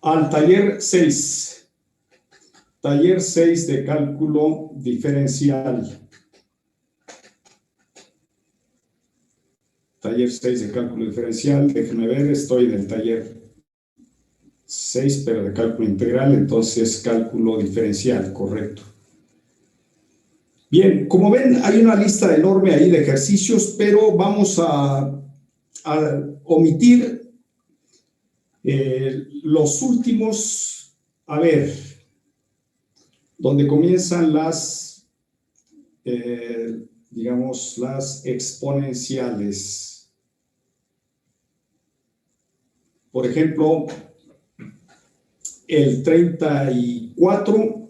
al taller 6. Taller 6 de cálculo diferencial. Taller 6 de cálculo diferencial. Déjenme ver, estoy en el taller 6, pero de cálculo integral, entonces cálculo diferencial, correcto. Bien, como ven, hay una lista enorme ahí de ejercicios, pero vamos a omitir los últimos, a ver, donde comienzan las, digamos, las exponenciales. Por ejemplo, el 34,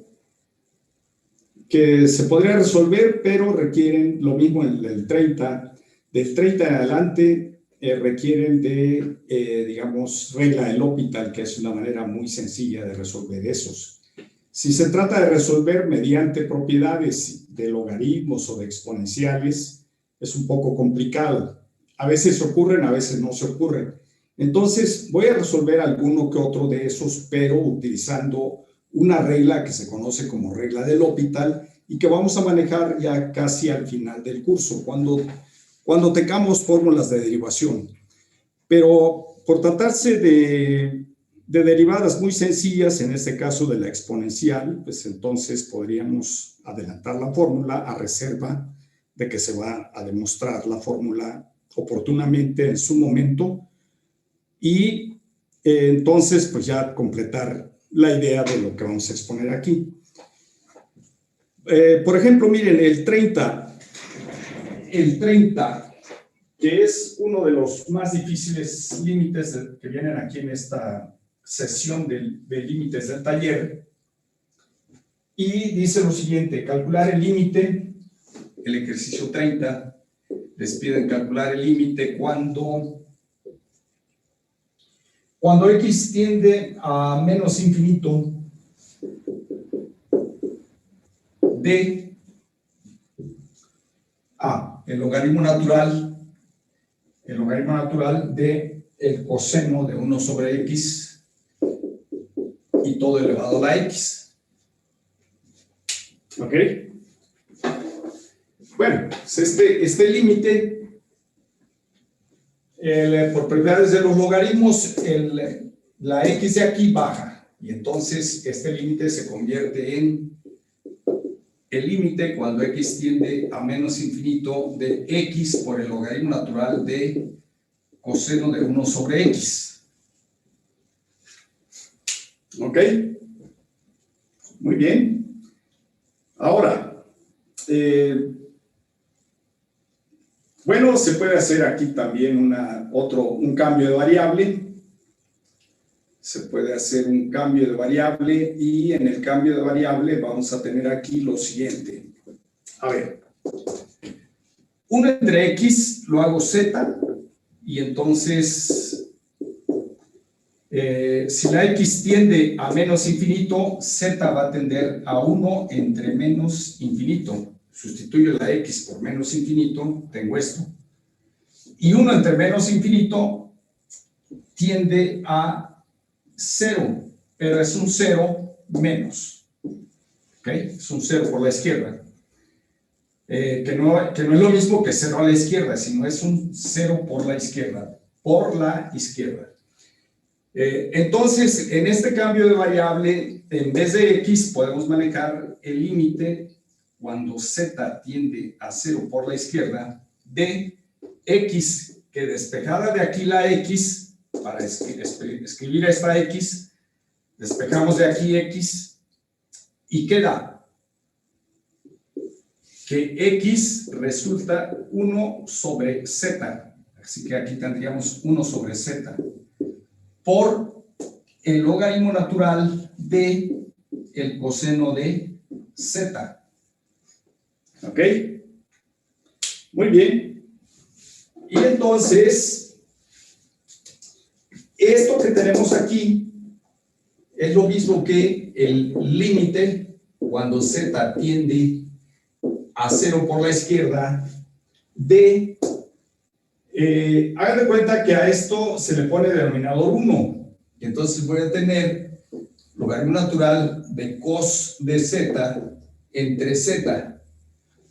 que se podría resolver, pero requieren lo mismo el 30. Del 30 en adelante requieren de, digamos, regla de L'Hopital, que es una manera muy sencilla de resolver esos. Si se trata de resolver mediante propiedades de logaritmos o de exponenciales, es un poco complicado. A veces ocurren, a veces no se ocurren. Entonces, voy a resolver alguno que otro de esos, pero utilizando una regla que se conoce como regla de L'Hopital y que vamos a manejar ya casi al final del curso, cuando tengamos fórmulas de derivación. Pero por tratarse de derivadas muy sencillas, en este caso de la exponencial, pues entonces podríamos adelantar la fórmula a reserva de que se va a demostrar la fórmula oportunamente en su momento y entonces pues ya completar la idea de lo que vamos a exponer aquí. Por ejemplo, miren, el 30, que es uno de los más difíciles límites que vienen aquí en esta sesión de límites del taller, y dice lo siguiente: calcular el límite, el ejercicio 30, les piden calcular el límite cuando x tiende a menos infinito de el logaritmo natural de el coseno de 1 sobre x y todo elevado a la x. ¿Ok? Bueno, pues este límite, por propiedades de los logaritmos, la x de aquí baja, y entonces este límite se convierte en el límite cuando x tiende a menos infinito de x por el logaritmo natural de coseno de 1 sobre x. ¿Ok? Muy bien. Ahora, bueno, se puede hacer aquí también un cambio de variable. Se puede hacer un cambio de variable y en el cambio de variable vamos a tener aquí lo siguiente. A ver, 1 entre x lo hago z y entonces si la x tiende a menos infinito, z va a tender a 1 entre menos infinito. Sustituyo la x por menos infinito, tengo esto. Y 1 entre menos infinito tiende a 0, pero es un 0 menos. ¿Ok? Es un 0 por la izquierda. Que no es lo mismo que 0 a la izquierda, sino es un 0 por la izquierda. Por la izquierda. Entonces, en este cambio de variable, en vez de x, podemos manejar el límite cuando z tiende a 0 por la izquierda de x, que despejada de aquí la x, para escribir esta x, despejamos de aquí x, y queda que x resulta 1 sobre z, así que aquí tendríamos 1 sobre z, por el logaritmo natural de el coseno de z. ¿Ok? Muy bien. Y entonces, esto que tenemos aquí es lo mismo que el límite cuando z tiende a 0 por la izquierda hagan de cuenta que a esto se le pone denominador 1. Y entonces voy a tener logaritmo natural de cos de z entre z.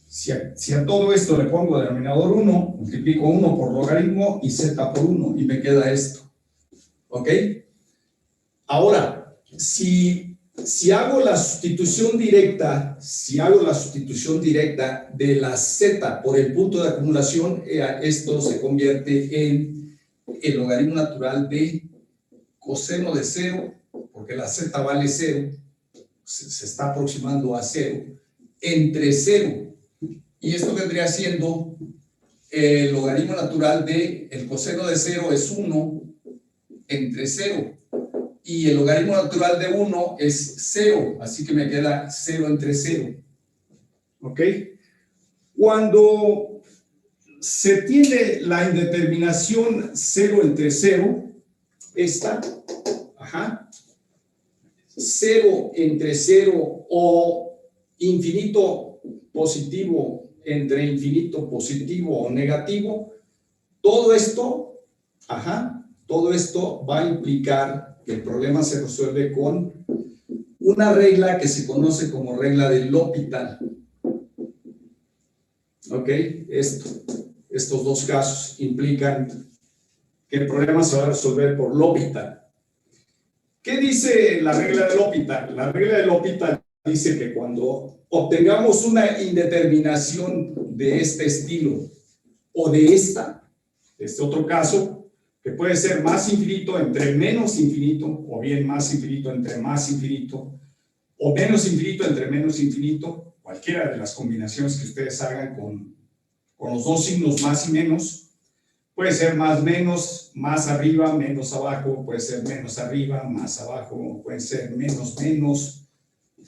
Si a todo esto le pongo denominador 1, multiplico 1 por logaritmo y z por 1 y me queda esto. ¿Ok? Ahora, si hago la sustitución directa, de la z por el punto de acumulación, esto se convierte en el logaritmo natural de coseno de 0, porque la z vale 0, se está aproximando a 0, entre 0. Y esto vendría siendo el logaritmo natural de el coseno de 0 es 1 entre 0. Y el logaritmo natural de 1 es 0, así que me queda 0 entre 0. ¿Ok? Cuando se tiene la indeterminación 0 entre 0, esta, 0 entre 0 o infinito positivo entre infinito positivo o negativo, todo esto va a implicar que el problema se resuelve con una regla que se conoce como regla de L'Hopital. ¿Ok? Estos dos casos implican que el problema se va a resolver por L'Hopital. ¿Qué dice la regla de L'Hopital? La regla de L'Hopital dice que cuando obtengamos una indeterminación de este estilo o de este otro caso, que puede ser más infinito entre menos infinito, o bien más infinito entre más infinito, o menos infinito entre menos infinito, cualquiera de las combinaciones que ustedes hagan con los dos signos más y menos, puede ser más menos, más arriba, menos abajo, puede ser menos arriba, más abajo, puede ser menos menos,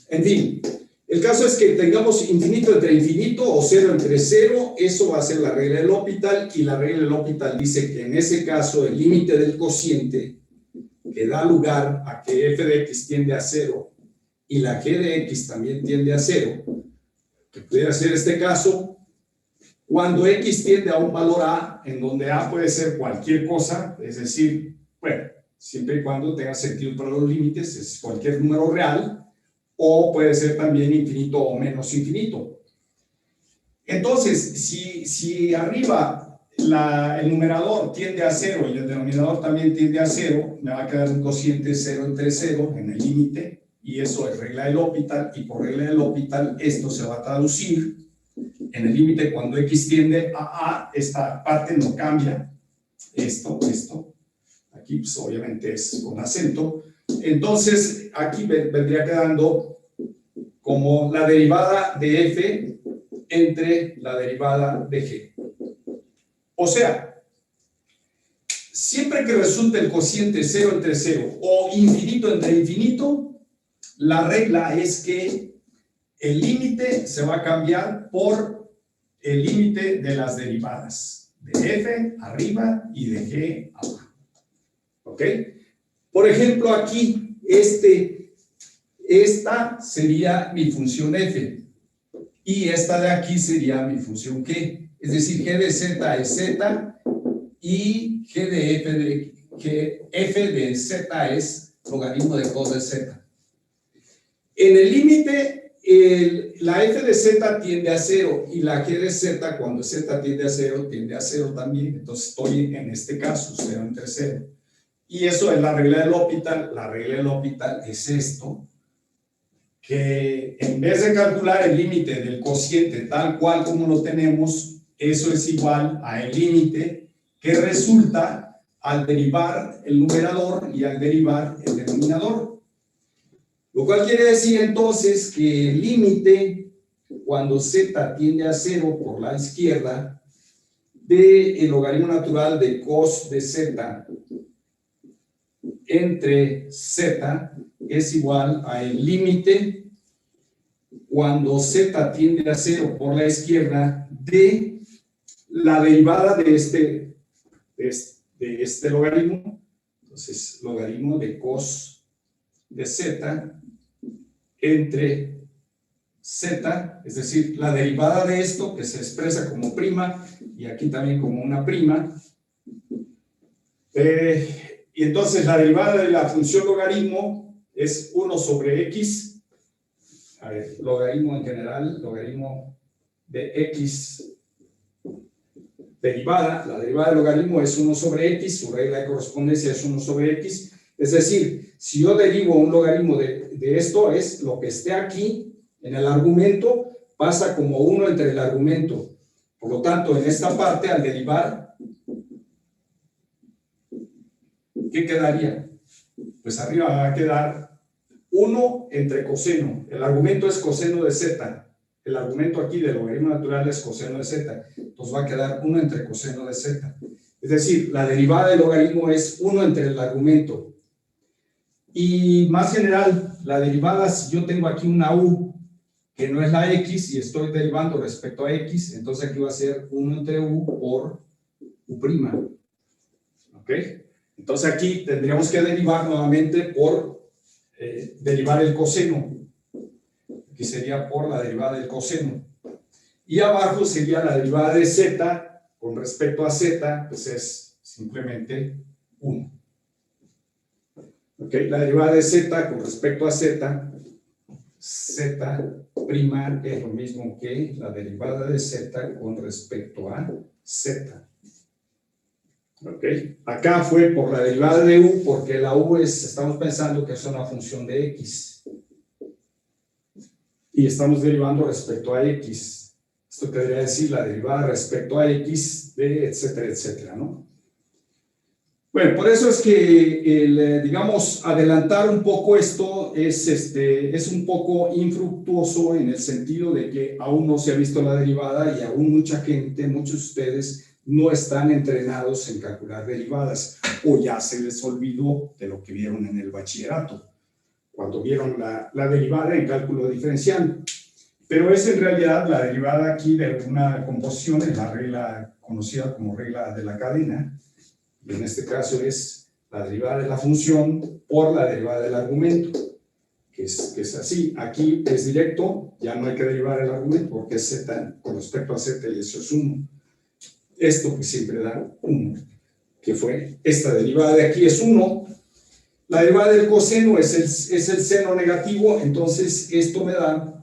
en fin. El caso es que tengamos infinito entre infinito o 0 entre 0, eso va a ser la regla de L'Hopital, y la regla de L'Hopital dice que en ese caso el límite del cociente que da lugar a que f de x tiende a 0 y la g de x también tiende a 0, que pudiera ser este caso, cuando x tiende a un valor a, en donde a puede ser cualquier cosa, es decir, bueno, siempre y cuando tenga sentido para los límites, es cualquier número real, o puede ser también infinito o menos infinito. Entonces, si arriba el numerador tiende a 0 y el denominador también tiende a 0, me va a quedar un cociente 0 entre 0 en el límite, y eso es regla de L'Hopital, y por regla de L'Hopital esto se va a traducir en el límite cuando x tiende a, esta parte no cambia, esto, aquí pues obviamente es con acento, entonces aquí vendría quedando como la derivada de f entre la derivada de g. O sea, siempre que resulte el cociente 0 entre 0 o infinito entre infinito, la regla es que el límite se va a cambiar por el límite de las derivadas de f arriba y de g abajo. ¿Ok? Por ejemplo, aquí, esta sería mi función f y esta de aquí sería mi función g. Es decir, g de z es z y g de f de z es logaritmo de cos de z. En el límite, la f de z tiende a 0 y la g de z, cuando z tiende a 0 también. Entonces estoy en este caso, 0 entre 0. Y eso es la regla de L'Hopital. La regla de L'Hopital es esto, que en vez de calcular el límite del cociente tal cual como lo tenemos, eso es igual a el límite que resulta al derivar el numerador y al derivar el denominador. Lo cual quiere decir entonces que el límite, cuando z tiende a 0 por la izquierda, del logaritmo natural de cos de z entre z es igual a el límite, cuando z tiende a 0 por la izquierda, de la derivada de este logaritmo. Entonces, logaritmo de cos de z entre z, es decir, la derivada de esto, que se expresa como prima, y aquí también como una prima, Y entonces la derivada de la función logaritmo es 1 sobre x. A ver, logaritmo en general, logaritmo de x derivada. La derivada del logaritmo es 1 sobre x, su regla de correspondencia es 1 sobre x. Es decir, si yo derivo un logaritmo de esto, es lo que esté aquí en el argumento, pasa como 1 entre el argumento. Por lo tanto, en esta parte, al derivar, ¿qué quedaría? Pues arriba va a quedar 1 entre coseno. El argumento es coseno de z. El argumento aquí del logaritmo natural es coseno de z. Entonces va a quedar 1 entre coseno de z. Es decir, la derivada del logaritmo es 1 entre el argumento. Y más general, la derivada, si yo tengo aquí una u, que no es la x, y estoy derivando respecto a x, entonces aquí va a ser 1 entre u por u'. ¿Ok? Entonces aquí tendríamos que derivar nuevamente por derivar el coseno. Aquí sería por la derivada del coseno. Y abajo sería la derivada de z con respecto a z, pues es simplemente 1. ¿Ok? La derivada de z con respecto a z, z' es lo mismo que la derivada de z con respecto a z. ¿Ok? Acá fue por la derivada de u, porque la u estamos pensando que es una función de x. Y estamos derivando respecto a x. Esto querría decir la derivada respecto a x de etcétera, etcétera, ¿no? Bueno, por eso es que, digamos, adelantar un poco esto es un poco infructuoso en el sentido de que aún no se ha visto la derivada y aún mucha gente, muchos de ustedes, no están entrenados en calcular derivadas o ya se les olvidó de lo que vieron en el bachillerato, cuando vieron la derivada en cálculo diferencial. Pero es en realidad la derivada aquí de una composición en la regla conocida como regla de la cadena. Y en este caso es la derivada de la función por la derivada del argumento, que es así. Aquí es directo, ya no hay que derivar el argumento porque es z con respecto a z y eso es 1. Esto pues siempre da 1, que fue esta derivada de aquí es 1. La derivada del coseno es el seno negativo, entonces esto me da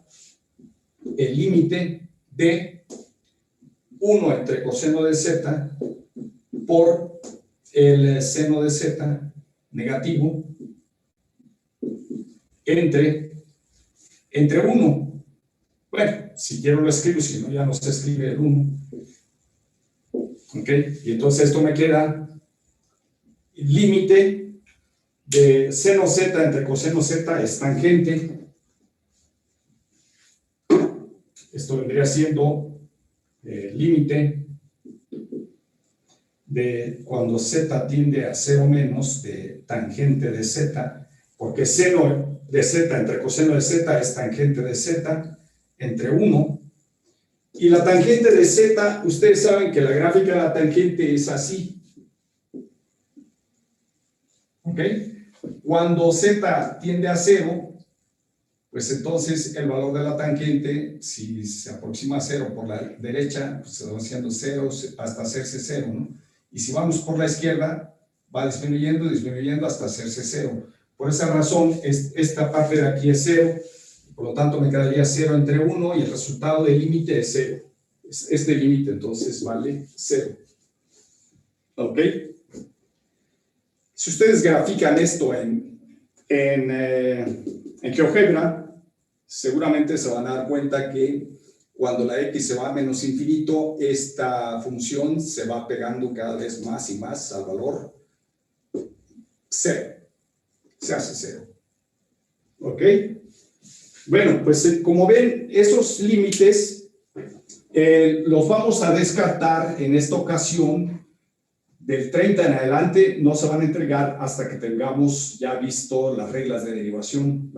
el límite de 1 entre coseno de z por el seno de z negativo entre 1. Bueno, si quiero lo escribo, si no ya no se escribe el 1. ¿Ok? Y entonces esto me queda el límite de seno z entre coseno z es tangente. Esto vendría siendo el límite de cuando z tiende a 0 menos de tangente de z, porque seno de z entre coseno de z es tangente de z entre 1. Y la tangente de z, ustedes saben que la gráfica de la tangente es así. ¿Ok? Cuando z tiende a 0, pues entonces el valor de la tangente, si se aproxima a 0 por la derecha, pues se va haciendo 0 hasta hacerse 0, ¿no? Y si vamos por la izquierda, va disminuyendo, disminuyendo hasta hacerse 0. Por esa razón, esta parte de aquí es 0, por lo tanto me quedaría 0 entre 1 y el resultado del límite es 0. Este límite entonces vale 0. ¿Ok? Si ustedes grafican esto en GeoGebra, seguramente se van a dar cuenta que cuando la x se va a menos infinito, esta función se va pegando cada vez más y más al valor 0. Se hace 0. ¿Ok? Bueno, pues como ven, esos límites los vamos a descartar en esta ocasión. Del 30 en adelante no se van a entregar hasta que tengamos ya visto las reglas de derivación,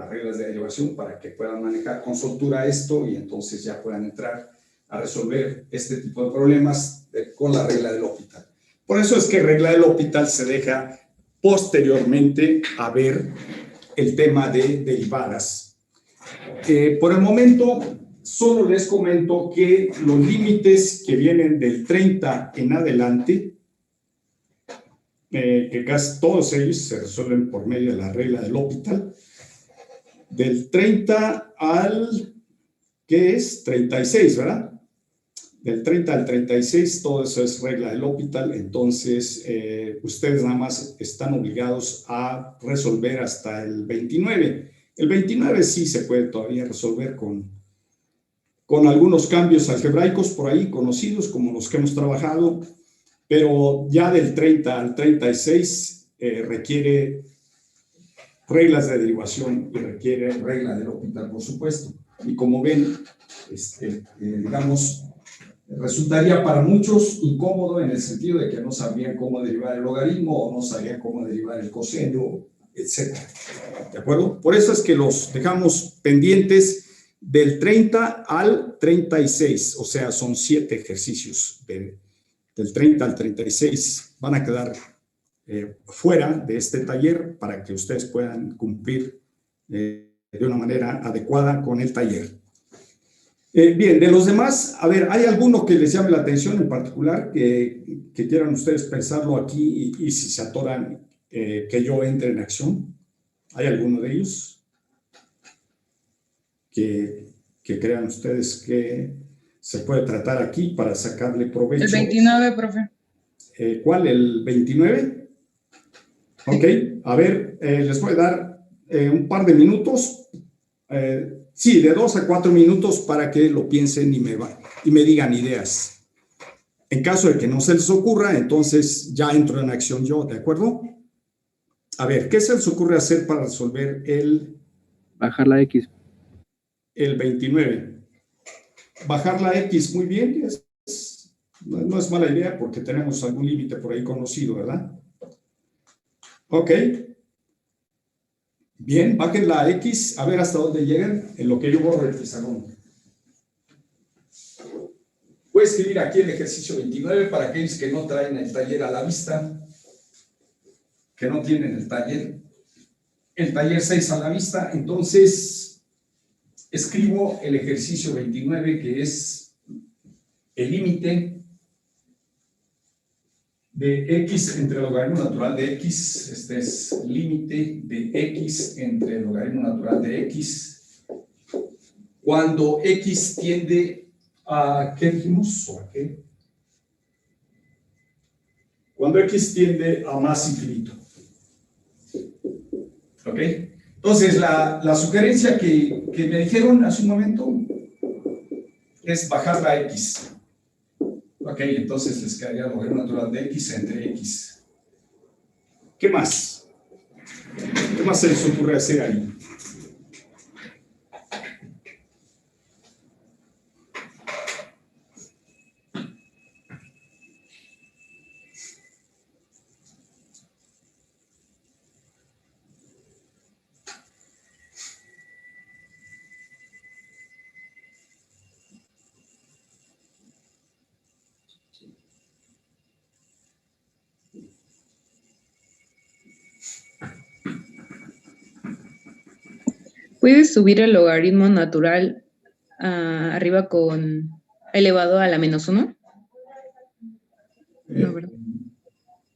para que puedan manejar con soltura esto y entonces ya puedan entrar a resolver este tipo de problemas con la regla del L'Hopital. Por eso es que regla del L'Hopital se deja posteriormente a ver el tema de derivadas. Por el momento, solo les comento que los límites que vienen del 30 en adelante que casi todos ellos se resuelven por medio de la regla del L'Hopital. Del 30 al, ¿qué es? 36, ¿verdad? Del 30 al 36, todo eso es regla del L'Hopital, entonces ustedes nada más están obligados a resolver hasta el 29. El 29 sí se puede todavía resolver con algunos cambios algebraicos por ahí conocidos, como los que hemos trabajado, pero ya del 30 al 36 requiere reglas de derivación y requiere regla del L'Hopital, por supuesto. Y como ven, digamos, resultaría para muchos incómodo en el sentido de que no sabían cómo derivar el logaritmo o no sabían cómo derivar el coseno, etc. ¿De acuerdo? Por eso es que los dejamos pendientes del 30 al 36, o sea, son 7 ejercicios del 30 al 36. Van a quedar fuera de este taller para que ustedes puedan cumplir de una manera adecuada con el taller. Bien, de los demás, a ver, ¿hay alguno que les llame la atención en particular que quieran ustedes pensarlo aquí y si se atoran que yo entre en acción? ¿Hay alguno de ellos que crean ustedes que se puede tratar aquí para sacarle provecho? El 29, profe. ¿Cuál? ¿El 29? Ok, a ver, les voy a dar un par de minutos. Sí, de 2 a 4 minutos para que lo piensen y me digan ideas. En caso de que no se les ocurra, entonces ya entro en acción yo, ¿de acuerdo? A ver, ¿qué se les ocurre hacer para resolver Bajar la X. el 29? Bajar la X, muy bien, no es mala idea porque tenemos algún límite por ahí conocido, ¿verdad? Ok. Bien, bajen la X, a ver hasta dónde llegan en lo que yo borro el pizarrón. Voy a escribir aquí el ejercicio 29 para aquellos que no traen el taller a la vista, que no tienen el taller 6 a la vista. Entonces, escribo el ejercicio 29, que es el límite de x entre el logaritmo natural de x. Este es límite de x entre el logaritmo natural de x. Cuando x tiende a, ¿qué dijimos? ¿O a qué? Cuando x tiende a más infinito. ¿Ok? Entonces, la sugerencia que me dijeron hace un momento es bajar la x. Ok, entonces les quedaría el logaritmo natural de x entre x. ¿Qué más? ¿Qué más se les ocurre hacer ahí? ¿Puedes subir el logaritmo natural arriba con elevado a la menos 1? No, ¿verdad?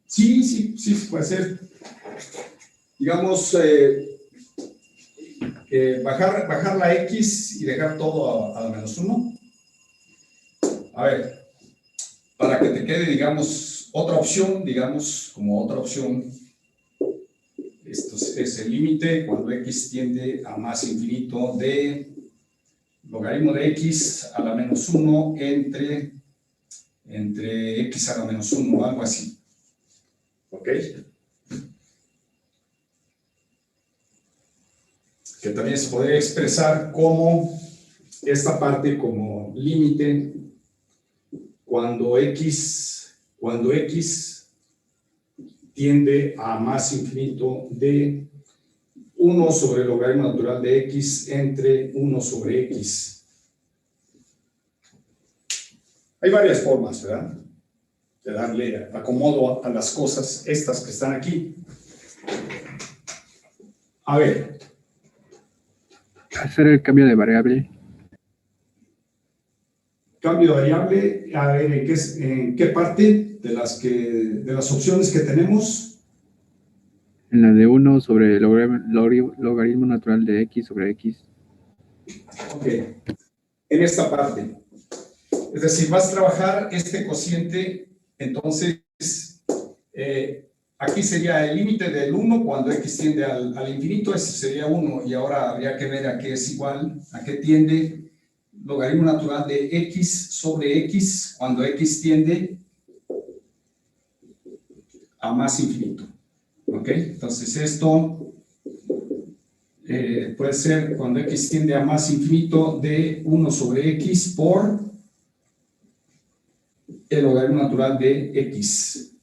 Sí, se puede hacer. Digamos, bajar la x y dejar todo a la menos 1. A ver, para que te quede, digamos, otra opción, digamos, como otra opción. Esto es el límite cuando x tiende a más infinito de logaritmo de x a la menos 1 entre x a la menos 1, algo así. ¿Ok? Que también se podría expresar como esta parte como límite cuando x tiende a más infinito de 1 sobre el logaritmo natural de x entre 1 sobre x. Hay varias formas, ¿verdad?, de darle acomodo a las cosas estas que están aquí. A ver. Hacer el cambio de variable. Cambio de variable, a ver, ¿en qué parte? de las opciones que tenemos? En la de 1 sobre el logaritmo natural de x sobre x. Ok, en esta parte. Es decir, vas a trabajar este cociente, entonces, aquí sería el límite del 1 cuando x tiende al infinito, ese sería 1, y ahora habría que ver a qué es igual, a qué tiende logaritmo natural de x sobre x cuando x tiende a más infinito. ¿Ok? Entonces esto puede ser cuando x tiende a más infinito de 1 sobre x por el logaritmo natural de x.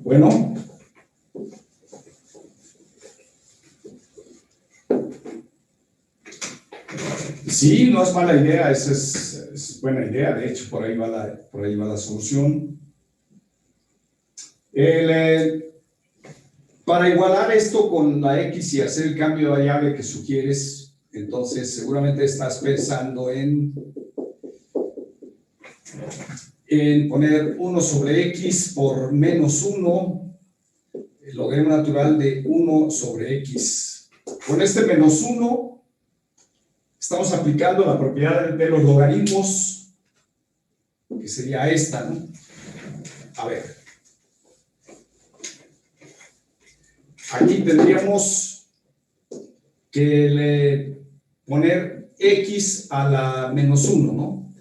Bueno. Sí, no es mala idea, esa es buena idea, de hecho, por ahí va la solución. Para igualar esto con la x y hacer el cambio de variable que sugieres, entonces seguramente estás pensando en poner 1 sobre x por menos 1, el logaritmo natural de 1 sobre x. Con este menos 1, estamos aplicando la propiedad de los logaritmos, que sería esta, ¿no? A ver. Aquí tendríamos que poner x a la menos 1, ¿no?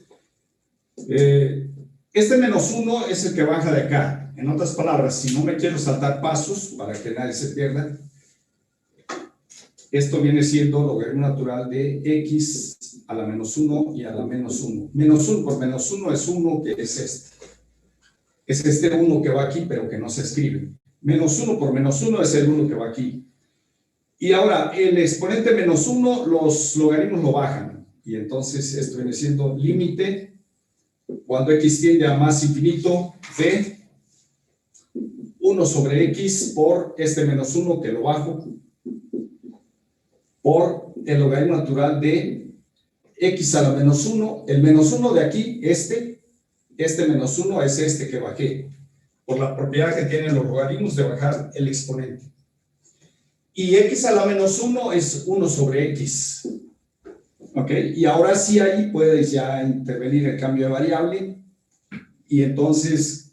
Este menos 1 es el que baja de acá. En otras palabras, si no me quiero saltar pasos para que nadie se pierda, esto viene siendo logaritmo natural de x a la menos 1 y a la menos 1. Menos 1 por menos 1 es 1, que es este. Es este 1 que va aquí, pero que no se escribe. Menos 1 por menos 1 es el 1 que va aquí. Y ahora, el exponente menos 1, los logaritmos lo bajan. Y entonces esto viene siendo límite cuando x tiende a más infinito de 1 sobre x por este menos 1 que lo bajo por el logaritmo natural de x a la menos 1. El menos 1 de aquí, este menos 1 es este que bajé, por la propiedad que tienen los logaritmos de bajar el exponente. Y x a la menos 1 es 1 sobre x. ¿Ok? Y ahora sí ahí puedes ya intervenir el cambio de variable y entonces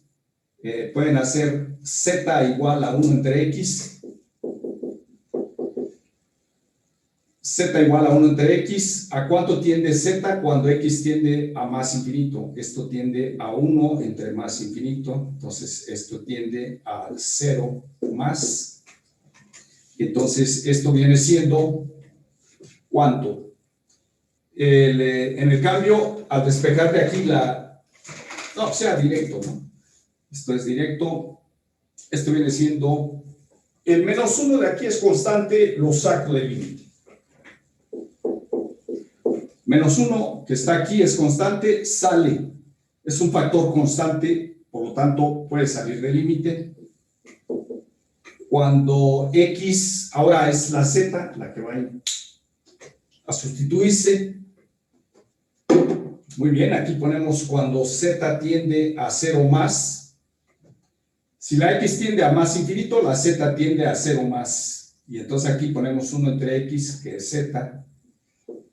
pueden hacer z igual a 1 entre x, z igual a 1 entre x. ¿A cuánto tiende z cuando x tiende a más infinito? Esto tiende a 1 entre más infinito, entonces esto tiende al 0 más. Entonces esto viene siendo ¿cuánto? En el cambio, al despejar de aquí no, sea directo, ¿no? Esto es directo. Esto viene siendo, el menos 1 de aquí es constante, lo saco del límite. Menos 1 que está aquí es constante, sale. Es un factor constante, por lo tanto puede salir del límite. Cuando x, ahora es la z, la que va a sustituirse. Muy bien, aquí ponemos cuando z tiende a 0 más. Si la x tiende a más infinito, la z tiende a 0 más. Y entonces aquí ponemos 1 entre x, que es z,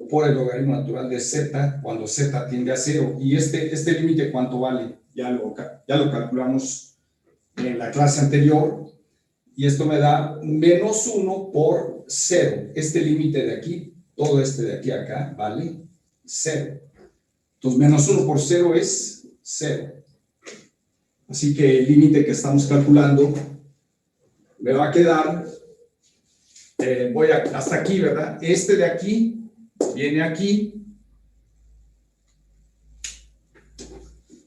por el logaritmo natural de z, cuando z tiende a 0. Y este límite, ¿cuánto vale? Ya lo calculamos en la clase anterior. Y esto me da menos 1 por 0. Este límite de aquí, todo este de aquí a acá, vale 0. Entonces, menos 1 por 0 es 0. Así que el límite que estamos calculando me va a quedar, hasta aquí, ¿verdad? Este de aquí viene aquí.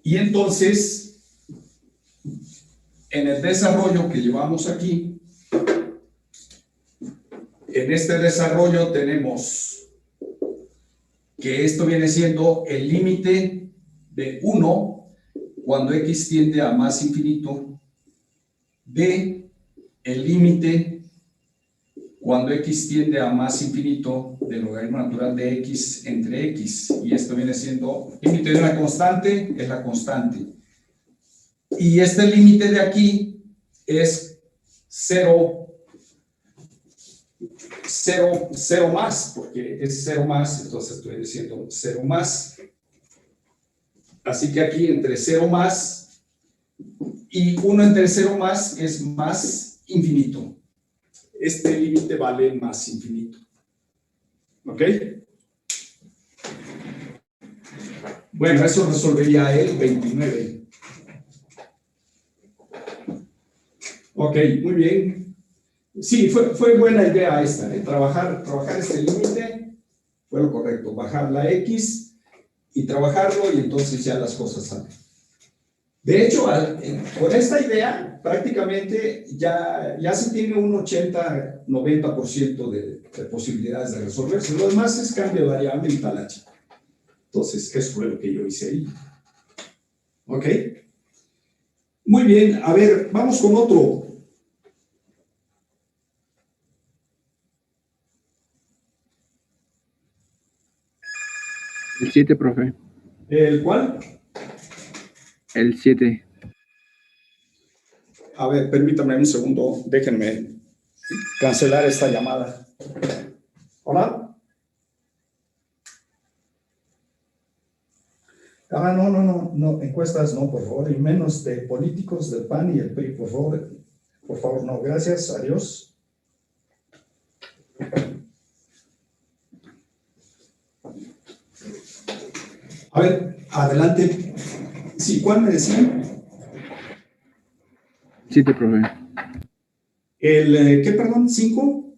Y entonces, en el desarrollo que llevamos aquí, en este desarrollo tenemos que esto viene siendo el límite de 1 cuando x tiende a más infinito de el límite cuando x tiende a más infinito del logaritmo natural de x entre x. Y esto viene siendo límite de una constante, es la constante. Y este límite de aquí es 0 más, porque es 0 más, entonces estoy diciendo 0 más. Así que aquí entre 0 más y 1 entre 0 más es más infinito. Este límite vale más infinito. ¿Ok? Bueno, eso resolvería el 29. Ok, muy bien. Sí, fue buena idea esta, ¿eh? Trabajar este límite fue lo correcto. Bajar la x y trabajarlo y entonces ya las cosas salen. De hecho, con esta idea, prácticamente ya se tiene un 80-90% de posibilidades de resolverse. Lo demás es cambio de variable y talacha. Entonces, eso fue lo que yo hice ahí. ¿Ok? Muy bien, a ver, vamos con otro. El 7, profe. ¿El cuál? El 7. A ver, permítame un segundo, déjenme cancelar esta llamada. ¿Hola? No, encuestas no, por favor, y menos de políticos del PAN y el PRI, por favor, no, gracias, adiós. A ver, adelante. Sí, ¿cuál me decían? 7, profe. ¿Qué, perdón? ¿5?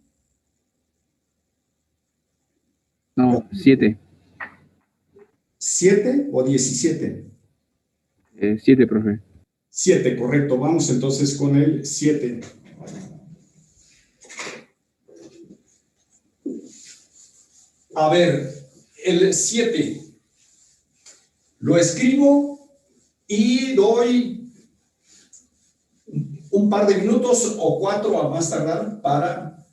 No, 7. ¿7 o 17? 7, profe. 7, correcto. Vamos entonces con el 7. A ver, el 7. Lo escribo y doy un par de minutos o 4 a más tardar para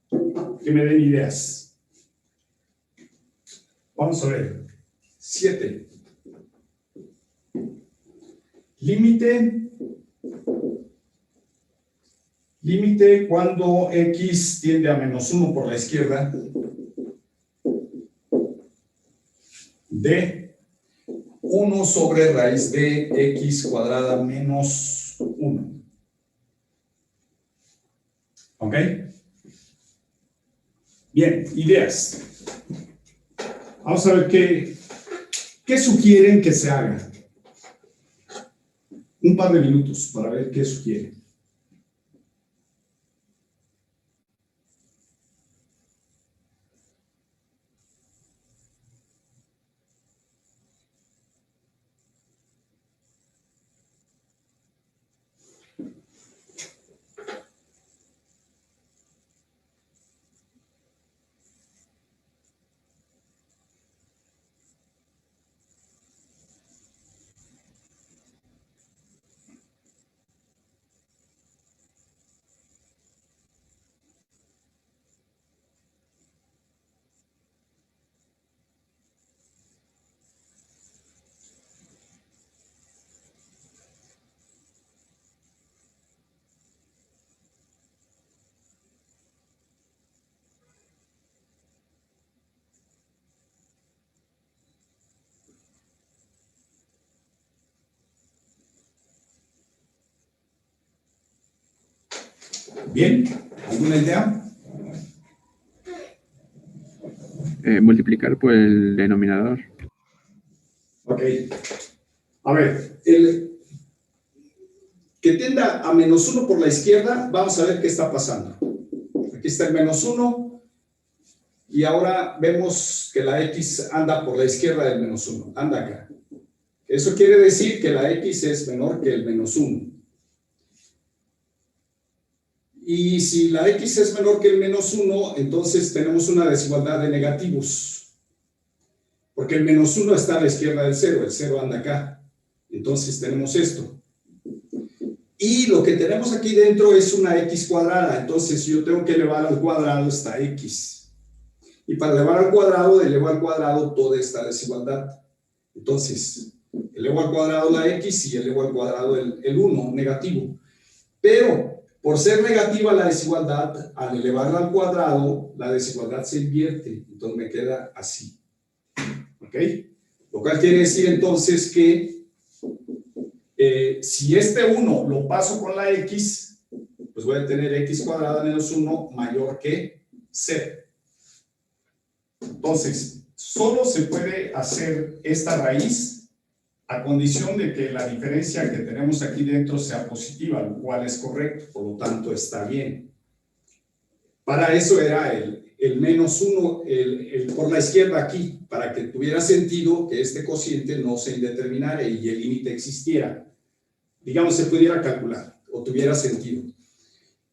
que me den ideas. Vamos a ver. 7. Límite cuando x tiende a menos 1 por la izquierda de 1 sobre raíz de x cuadrada menos 1. ¿Ok? Bien, ideas. Vamos a ver qué sugieren que se haga. Un par de minutos para ver qué sugieren. Bien, ¿alguna idea? Multiplicar por el denominador. Ok. A ver, el que tienda a menos 1 por la izquierda, vamos a ver qué está pasando. Aquí está el menos 1 y ahora vemos que la x anda por la izquierda del menos 1, anda acá. Eso quiere decir que la x es menor que el menos 1. Y si la x es menor que el menos 1, entonces tenemos una desigualdad de negativos. Porque el menos 1 está a la izquierda del 0, el 0 anda acá. Entonces tenemos esto. Y Y lo que tenemos aquí dentro es una x cuadrada, entonces yo tengo que elevar al cuadrado esta x. Y para elevar al cuadrado, elevo al cuadrado toda esta desigualdad. Entonces, elevo al cuadrado la x y elevo al cuadrado el 1, negativo. Pero, por ser negativa la desigualdad, al elevarla al cuadrado, la desigualdad se invierte. Entonces me queda así. ¿Ok? Lo cual quiere decir entonces que si este 1 lo paso con la x, pues voy a tener x cuadrada menos 1 mayor que 0. Entonces, solo se puede hacer esta raíz a condición de que la diferencia que tenemos aquí dentro sea positiva, lo cual es correcto, por lo tanto está bien. Para eso era el menos 1 por la izquierda aquí, para que tuviera sentido que este cociente no se indeterminara y el límite existiera. Digamos, se pudiera calcular o tuviera sentido.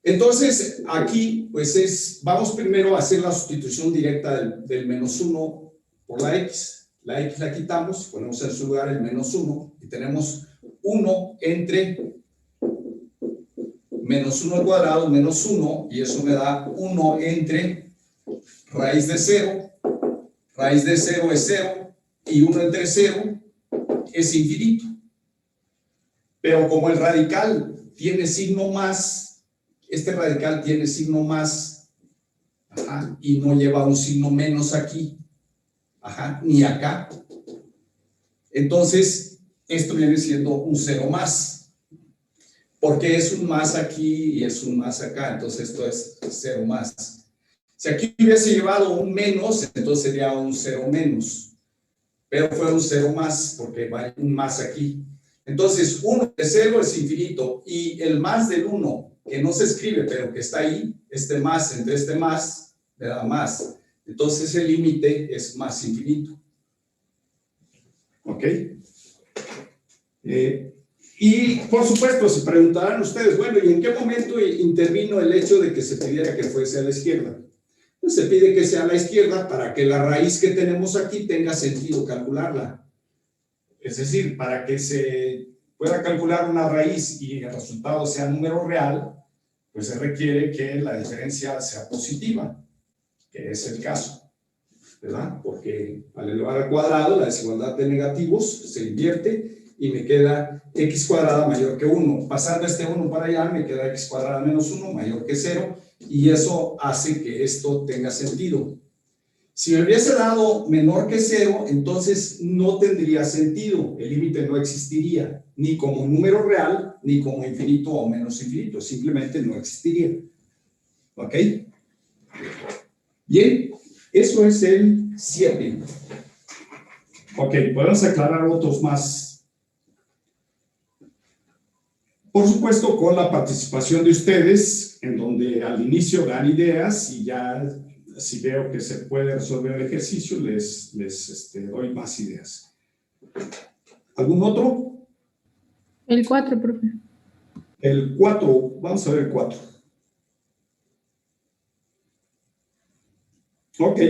Entonces, aquí, pues vamos primero a hacer la sustitución directa del menos 1 por la x. La x la quitamos, ponemos en su lugar el menos 1 y tenemos 1 entre menos 1 al cuadrado menos 1, y eso me da 1 entre raíz de 0. Raíz de 0 es 0 y 1 entre 0 es infinito. Pero como el radical tiene signo más, este radical tiene signo más, y no lleva un signo menos aquí, ni acá. Entonces, esto viene siendo un 0 más, porque es un más aquí y es un más acá, entonces esto es 0 más. Si aquí hubiese llevado un menos, entonces sería un 0 menos, pero fue un 0 más, porque va un más aquí. Entonces, 1 de 0 es infinito, y el más del 1, que no se escribe, pero que está ahí, este más entre este más, me da más. Entonces, el límite es más infinito. ¿Ok? Y, por supuesto, se preguntarán ustedes, bueno, ¿y en qué momento intervino el hecho de que se pidiera que fuese a la izquierda? Pues se pide que sea a la izquierda para que la raíz que tenemos aquí tenga sentido calcularla. Es decir, para que se pueda calcular una raíz y el resultado sea número real, pues se requiere que la diferencia sea positiva, que es el caso, ¿verdad? Porque al elevar al cuadrado, la desigualdad de negativos se invierte y me queda x cuadrada mayor que 1. Pasando este 1 para allá, me queda x cuadrada menos 1 mayor que 0, y eso hace que esto tenga sentido. Si me hubiese dado menor que 0, entonces no tendría sentido. El límite no existiría, ni como número real, ni como infinito o menos infinito. Simplemente no existiría. ¿Ok? Bien, eso es el 7. Ok, podemos aclarar otros más. Por supuesto, con la participación de ustedes, en donde al inicio dan ideas y ya... Si veo que se puede resolver el ejercicio, les doy más ideas. ¿Algún otro? El 4, profe. El 4, vamos a ver el 4. Ok.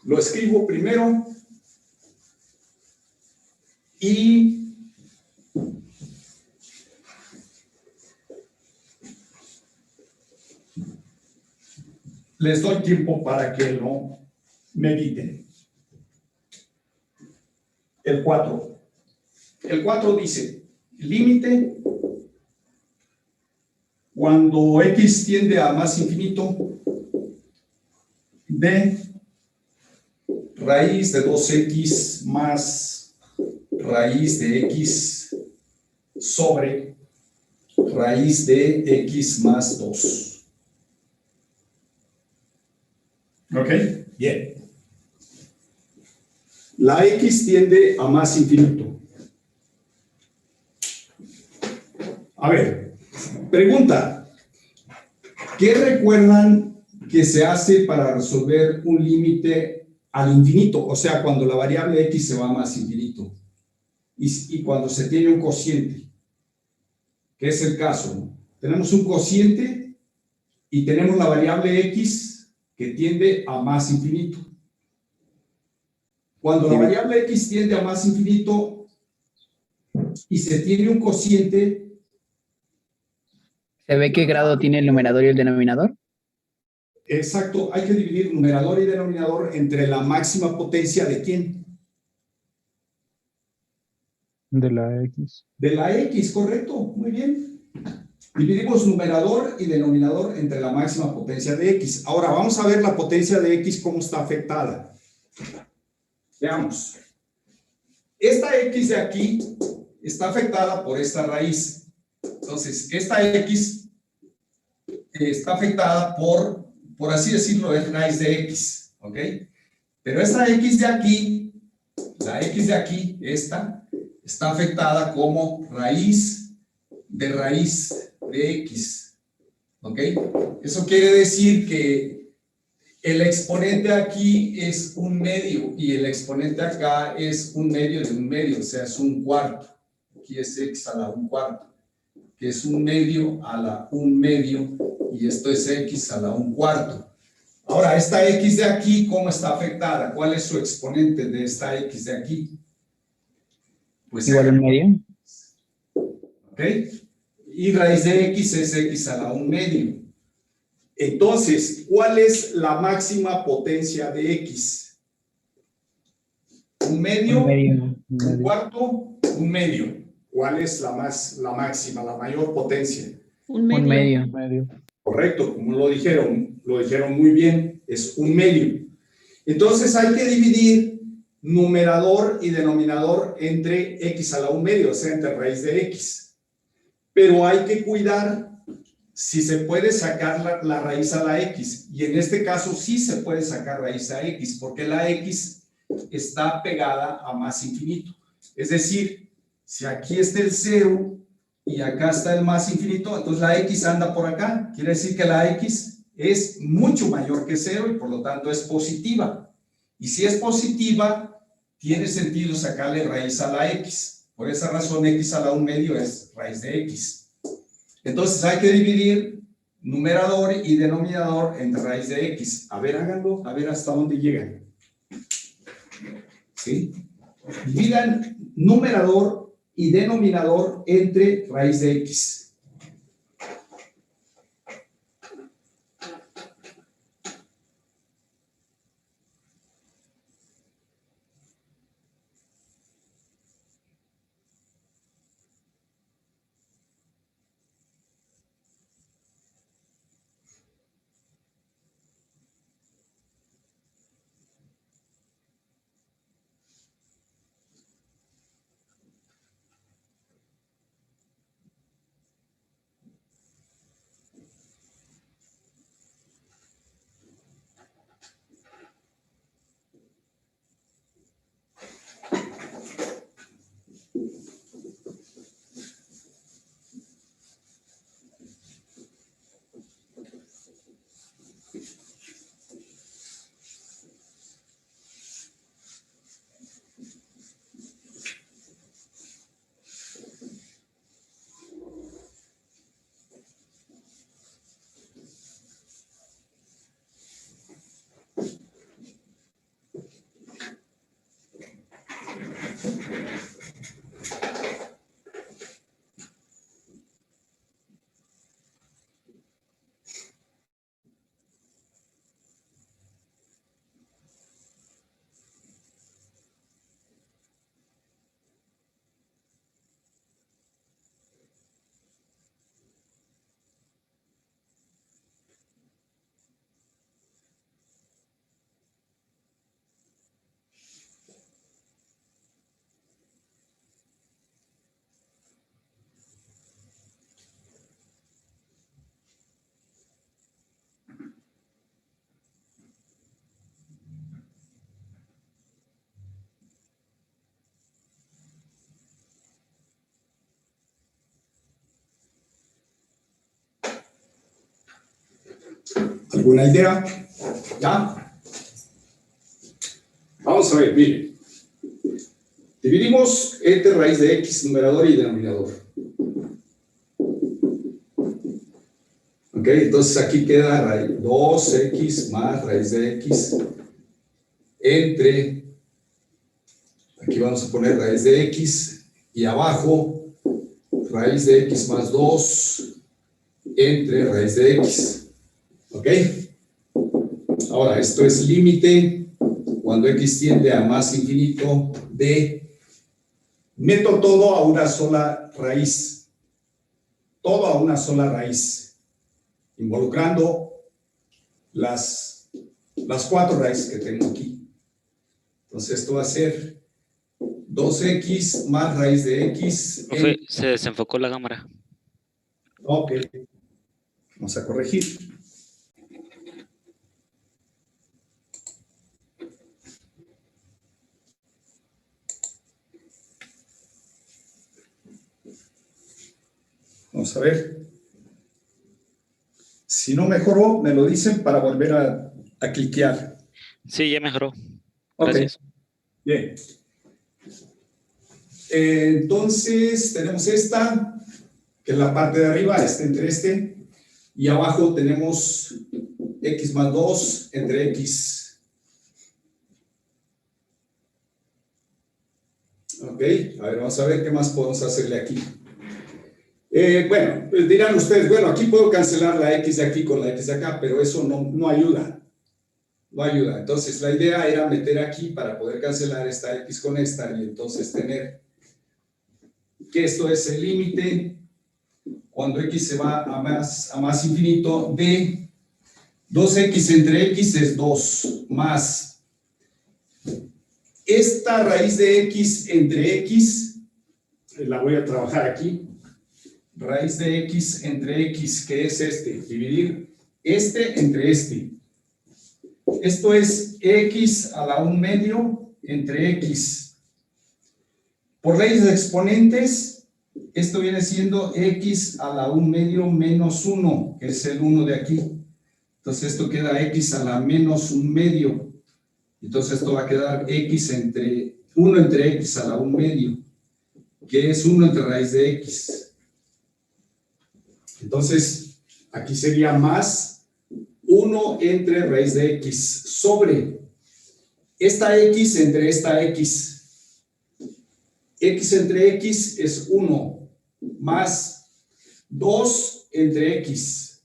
Lo escribo primero y les doy tiempo para que lo mediten. El 4. El 4 dice, límite cuando x tiende a más infinito de raíz de 2x más raíz de x sobre raíz de x más 2. ¿Ok? Bien. La x tiende a más infinito. A ver, pregunta. ¿Qué recuerdan que se hace para resolver un límite al infinito? O sea, cuando la variable x se va a más infinito. Y cuando se tiene un cociente, que es el caso, ¿no? Tenemos un cociente y tenemos la variable x que tiende a más infinito. Cuando la variable x tiende a más infinito, y se tiene un cociente. ¿Se ve qué grado tiene el numerador y el denominador? Exacto, hay que dividir numerador y denominador entre la máxima potencia de ¿quién? De la X. De la X, correcto, muy bien. Dividimos numerador y denominador entre la máxima potencia de X. Ahora vamos a ver la potencia de X cómo está afectada. Veamos. Esta X de aquí está afectada por esta raíz. Entonces, esta X está afectada por así decirlo, es raíz de X, ¿ok? Pero esta X de aquí, la X de aquí, esta, está afectada como raíz de X, ¿ok? Eso quiere decir que el exponente aquí es un medio y el exponente acá es un medio de un medio, o sea, es un cuarto. Aquí es X a la un cuarto, que es un medio a la un medio, y esto es X a la un cuarto. Ahora, esta X de aquí, ¿cómo está afectada? ¿Cuál es su exponente de esta X de aquí? Pues Igual un medio. ¿ok? Y raíz de X es X a la un medio. Entonces, ¿cuál es la máxima potencia de X? Un medio, Un medio. un cuarto, un medio. ¿Cuál es la máxima, la mayor potencia? Un medio. Un medio. Medio. Correcto, como lo dijeron muy bien, es un medio. Entonces hay que dividir numerador y denominador entre X a la un medio, o sea, entre raíz de X. Pero hay que cuidar si se puede sacar la raíz a la X. Y en este caso sí se puede sacar raíz a X, porque la X está pegada a más infinito. Es decir, si aquí está el 0 y acá está el más infinito, entonces la X anda por acá. Quiere decir que la X es mucho mayor que 0 y por lo tanto es positiva. Y si es positiva, tiene sentido sacarle raíz a la X. Por esa razón, X a la un medio es raíz de X. Entonces hay que dividir numerador y denominador entre raíz de X. A ver, háganlo, a ver hasta dónde llegan. ¿Sí? Dividan numerador y denominador entre raíz de X. ¿Alguna idea? ¿Ya? Vamos a ver, miren. Dividimos entre raíz de X, numerador y denominador. Ok, entonces aquí queda 2X más raíz de X entre, aquí vamos a poner raíz de X y abajo raíz de x más 2 entre raíz de x. ¿Ok? Ahora, esto es límite cuando x tiende a más infinito de... Meto todo a una sola raíz. Todo a una sola raíz. Involucrando las 4 raíces que tengo aquí. Entonces, esto va a ser 2x más raíz de x. Profe, se desenfocó la cámara. Ok. Vamos a corregir. Vamos a ver. Si no mejoró, me lo dicen para volver a cliquear. Sí, ya mejoró. Ok. Gracias. Bien. Entonces, tenemos esta, que es la parte de arriba, entre este, y abajo tenemos x más 2 entre x. Ok, a ver, vamos a ver qué más podemos hacerle aquí. Bueno, pues dirán ustedes, bueno, aquí puedo cancelar la x de aquí con la x de acá, pero eso no ayuda. No ayuda. Entonces, la idea era meter aquí para poder cancelar esta x con esta y entonces tener que esto es el límite cuando x se va a más infinito de 2x entre x es 2 más esta raíz de x entre x, la voy a trabajar aquí, raíz de x entre x, que es dividir este entre este. Esto es x a la 1 medio entre x. Por leyes de exponentes, esto viene siendo x a la 1 medio menos 1, que es el 1 de aquí. Entonces esto queda x a la menos 1 medio. Entonces esto va a quedar x entre 1 entre x a la 1 medio, que es 1 entre raíz de x. Entonces, aquí sería más 1 entre raíz de x sobre esta x entre esta x. X entre x es 1 más 2 entre x.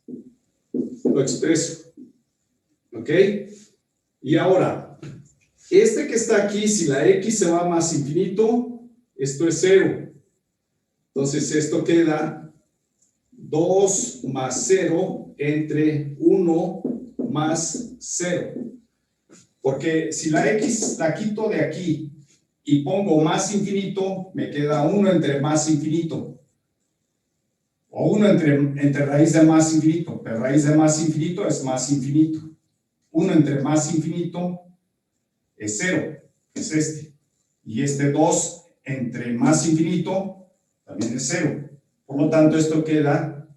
Lo expreso. ¿Ok? Y ahora, este que está aquí, si la x se va más infinito, esto es 0. Entonces esto queda 2 más 0 entre 1 más 0. Porque si la x la quito de aquí y pongo más infinito, me queda 1 entre más infinito. O 1 entre raíz de más infinito, pero raíz de más infinito es más infinito. 1 entre más infinito es 0, es este. Y este 2 entre más infinito también es 0. Por lo tanto, esto queda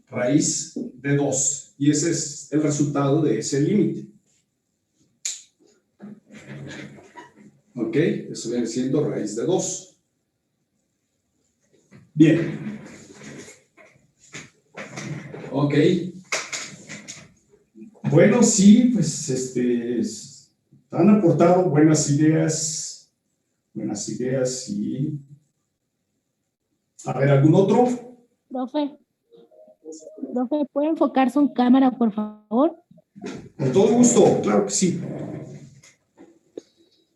raíz de 2. Y ese es el resultado de ese límite. Ok, eso viene siendo raíz de 2. Bien. Ok. Bueno, sí, pues han aportado buenas ideas y... A ver, ¿algún otro? Profe, ¿puede enfocar su cámara, por favor? Con todo gusto, claro que sí.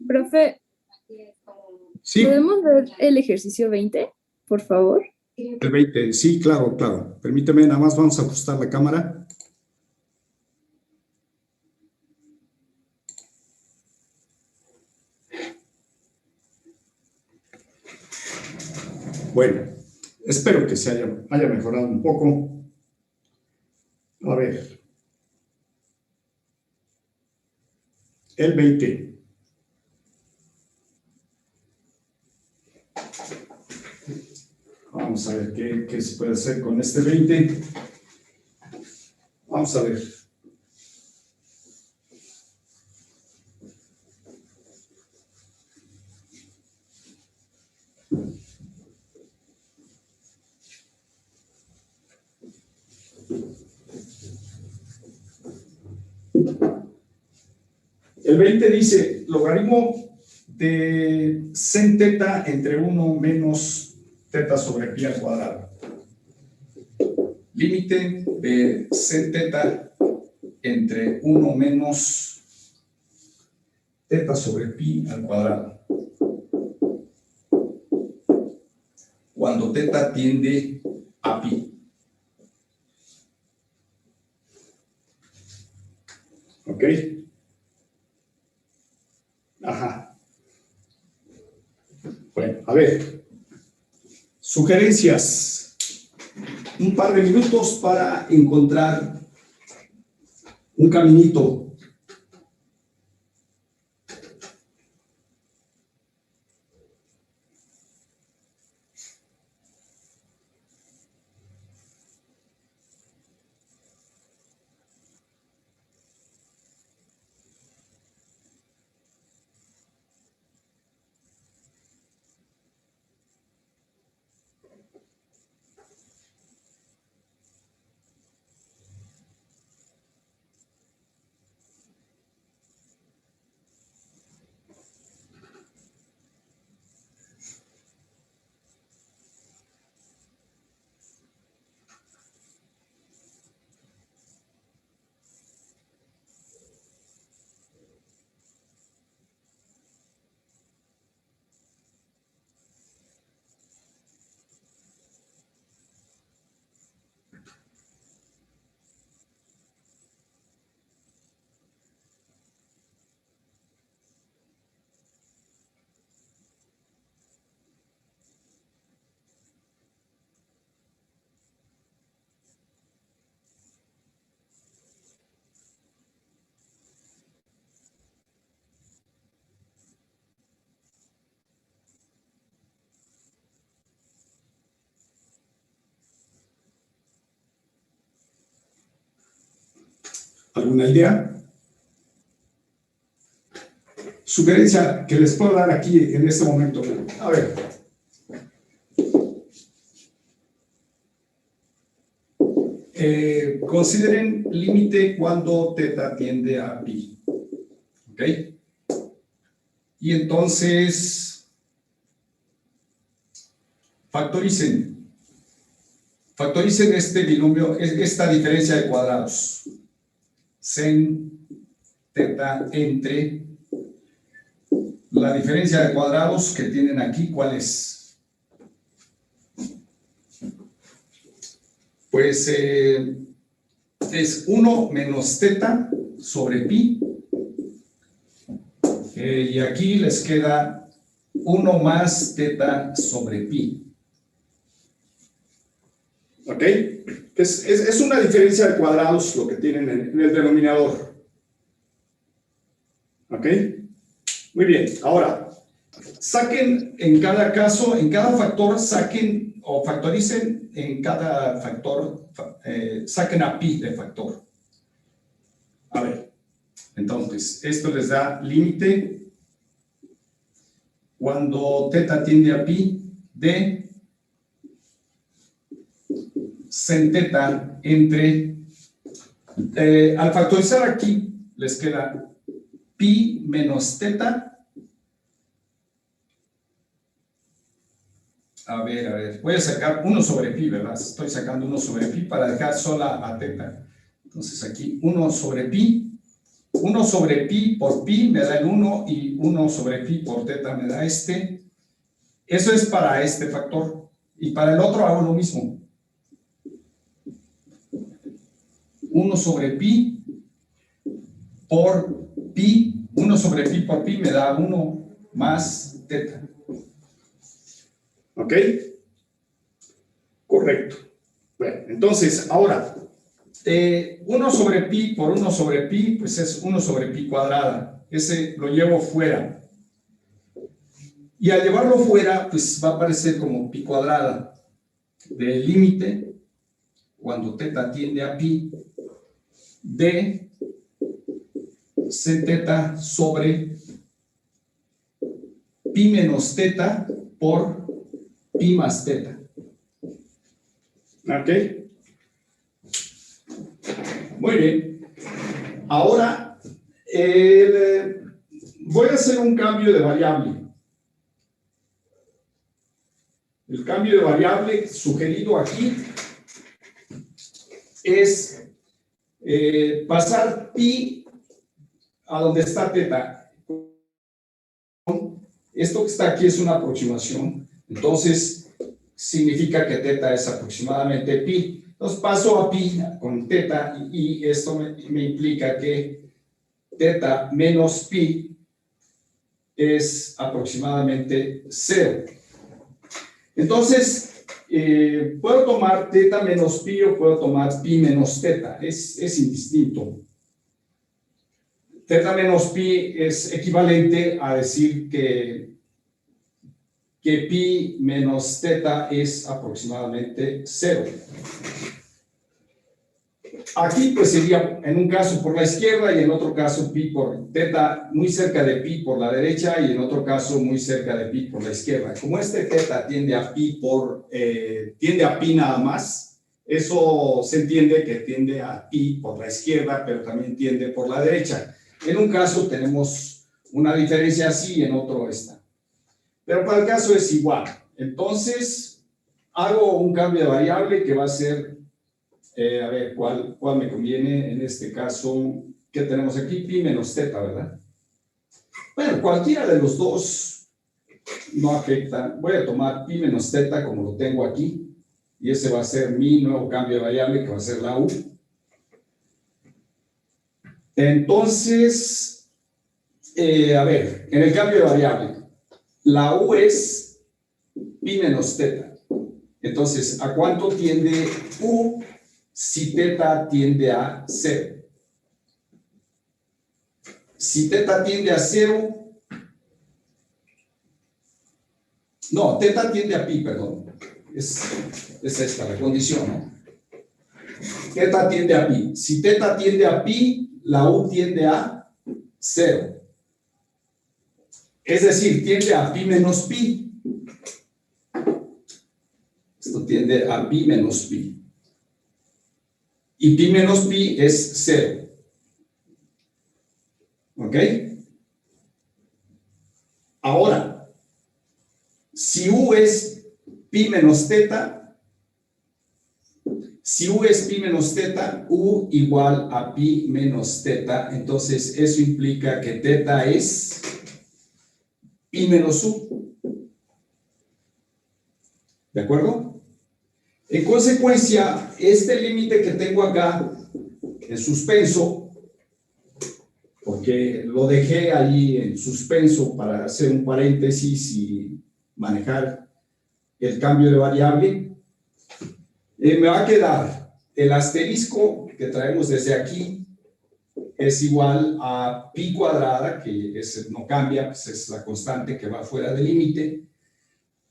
Profe, Sí, ¿podemos ver el ejercicio 20, por favor? el 20, sí, claro, claro. Permíteme, nada más vamos a ajustar la cámara. Bueno, espero que se haya mejorado un poco. A ver. El 20. Vamos a ver qué se puede hacer con este 20. Vamos a ver. El 20 dice logaritmo de sen teta entre 1 menos teta sobre pi al cuadrado. Límite de sen teta entre 1 menos teta sobre pi al cuadrado. Cuando teta tiende a pi. ¿Ok? Ajá. Bueno, a ver. Sugerencias. Un par de minutos para encontrar un caminito. ¿Alguna idea? Sugerencia que les puedo dar aquí en este momento. A ver. Consideren límite cuando teta tiende a pi. ¿Ok? Y entonces factoricen este binomio, esta diferencia de cuadrados. Sen teta entre la diferencia de cuadrados que tienen aquí, ¿cuál es? Pues es 1 menos teta sobre pi. Y aquí les queda 1 más teta sobre pi. ¿Ok? Es una diferencia de cuadrados lo que tienen en el denominador. ¿Ok? Muy bien. Ahora, saquen en cada caso, en cada factor, saquen o factoricen en cada factor, saquen a pi de factor. A ver, entonces, esto les da límite cuando teta tiende a pi de sen teta entre, al factorizar aquí, les queda pi menos teta. A ver, voy a sacar 1 sobre pi, ¿verdad? Estoy sacando 1 sobre pi para dejar sola a teta. Entonces aquí 1 sobre pi. 1 sobre pi por pi me da el 1 y 1 sobre pi por teta me da este. Eso es para este factor. Y para el otro hago lo mismo. 1 sobre pi por pi. 1 sobre pi por pi me da 1 más teta. ¿Ok? Correcto. Bueno, entonces, ahora, 1 sobre pi por 1 sobre pi, pues es 1 sobre pi cuadrada. Ese lo llevo fuera. Y al llevarlo fuera, pues va a aparecer como pi cuadrada. De límite, cuando teta tiende a pi, de sen teta sobre pi menos teta por pi más teta. ¿Ok? Muy bien. Ahora voy a hacer un cambio de variable. El cambio de variable sugerido aquí es pasar pi a donde está teta. Esto que está aquí es una aproximación, entonces significa que teta es aproximadamente pi. Entonces paso a pi con teta y esto me implica que teta menos pi es aproximadamente 0. Entonces, puedo tomar teta menos pi o puedo tomar pi menos teta, es indistinto. Teta menos pi es equivalente a decir que pi menos teta es aproximadamente 0. Aquí pues sería en un caso por la izquierda y en otro caso pi por teta muy cerca de pi por la derecha y en otro caso muy cerca de pi por la izquierda. Como este teta tiende a pi nada más, eso se entiende que tiende a pi por la izquierda, pero también tiende por la derecha. En un caso tenemos una diferencia así, en otro esta. Pero para el caso es igual. Entonces, hago un cambio de variable que va a ser, a ver, ¿cuál me conviene? En este caso, ¿qué tenemos aquí? Pi menos teta, ¿verdad? Bueno, cualquiera de los dos no afecta. Voy a tomar pi menos teta como lo tengo aquí. Y ese va a ser mi nuevo cambio de variable, que va a ser la u. Entonces, a ver, en el cambio de variable, la u es pi menos teta. Entonces, ¿a cuánto tiende u si teta tiende a 0? Si teta tiende a 0, no, teta tiende a pi, perdón. Es esta la condición, ¿no? Teta tiende a pi. Si teta tiende a pi, la u tiende a 0. Es decir, tiende a pi menos pi. Esto tiende a pi menos pi. Y pi menos pi es 0. ¿Ok? Ahora, si u es pi menos teta, u igual a pi menos teta, entonces eso implica que teta es pi menos u. ¿De acuerdo? En consecuencia, este límite que tengo acá en suspenso, porque lo dejé ahí en suspenso para hacer un paréntesis y manejar el cambio de variable, me va a quedar el asterisco que traemos desde aquí, es igual a pi cuadrada, que no cambia, pues es la constante que va fuera del límite.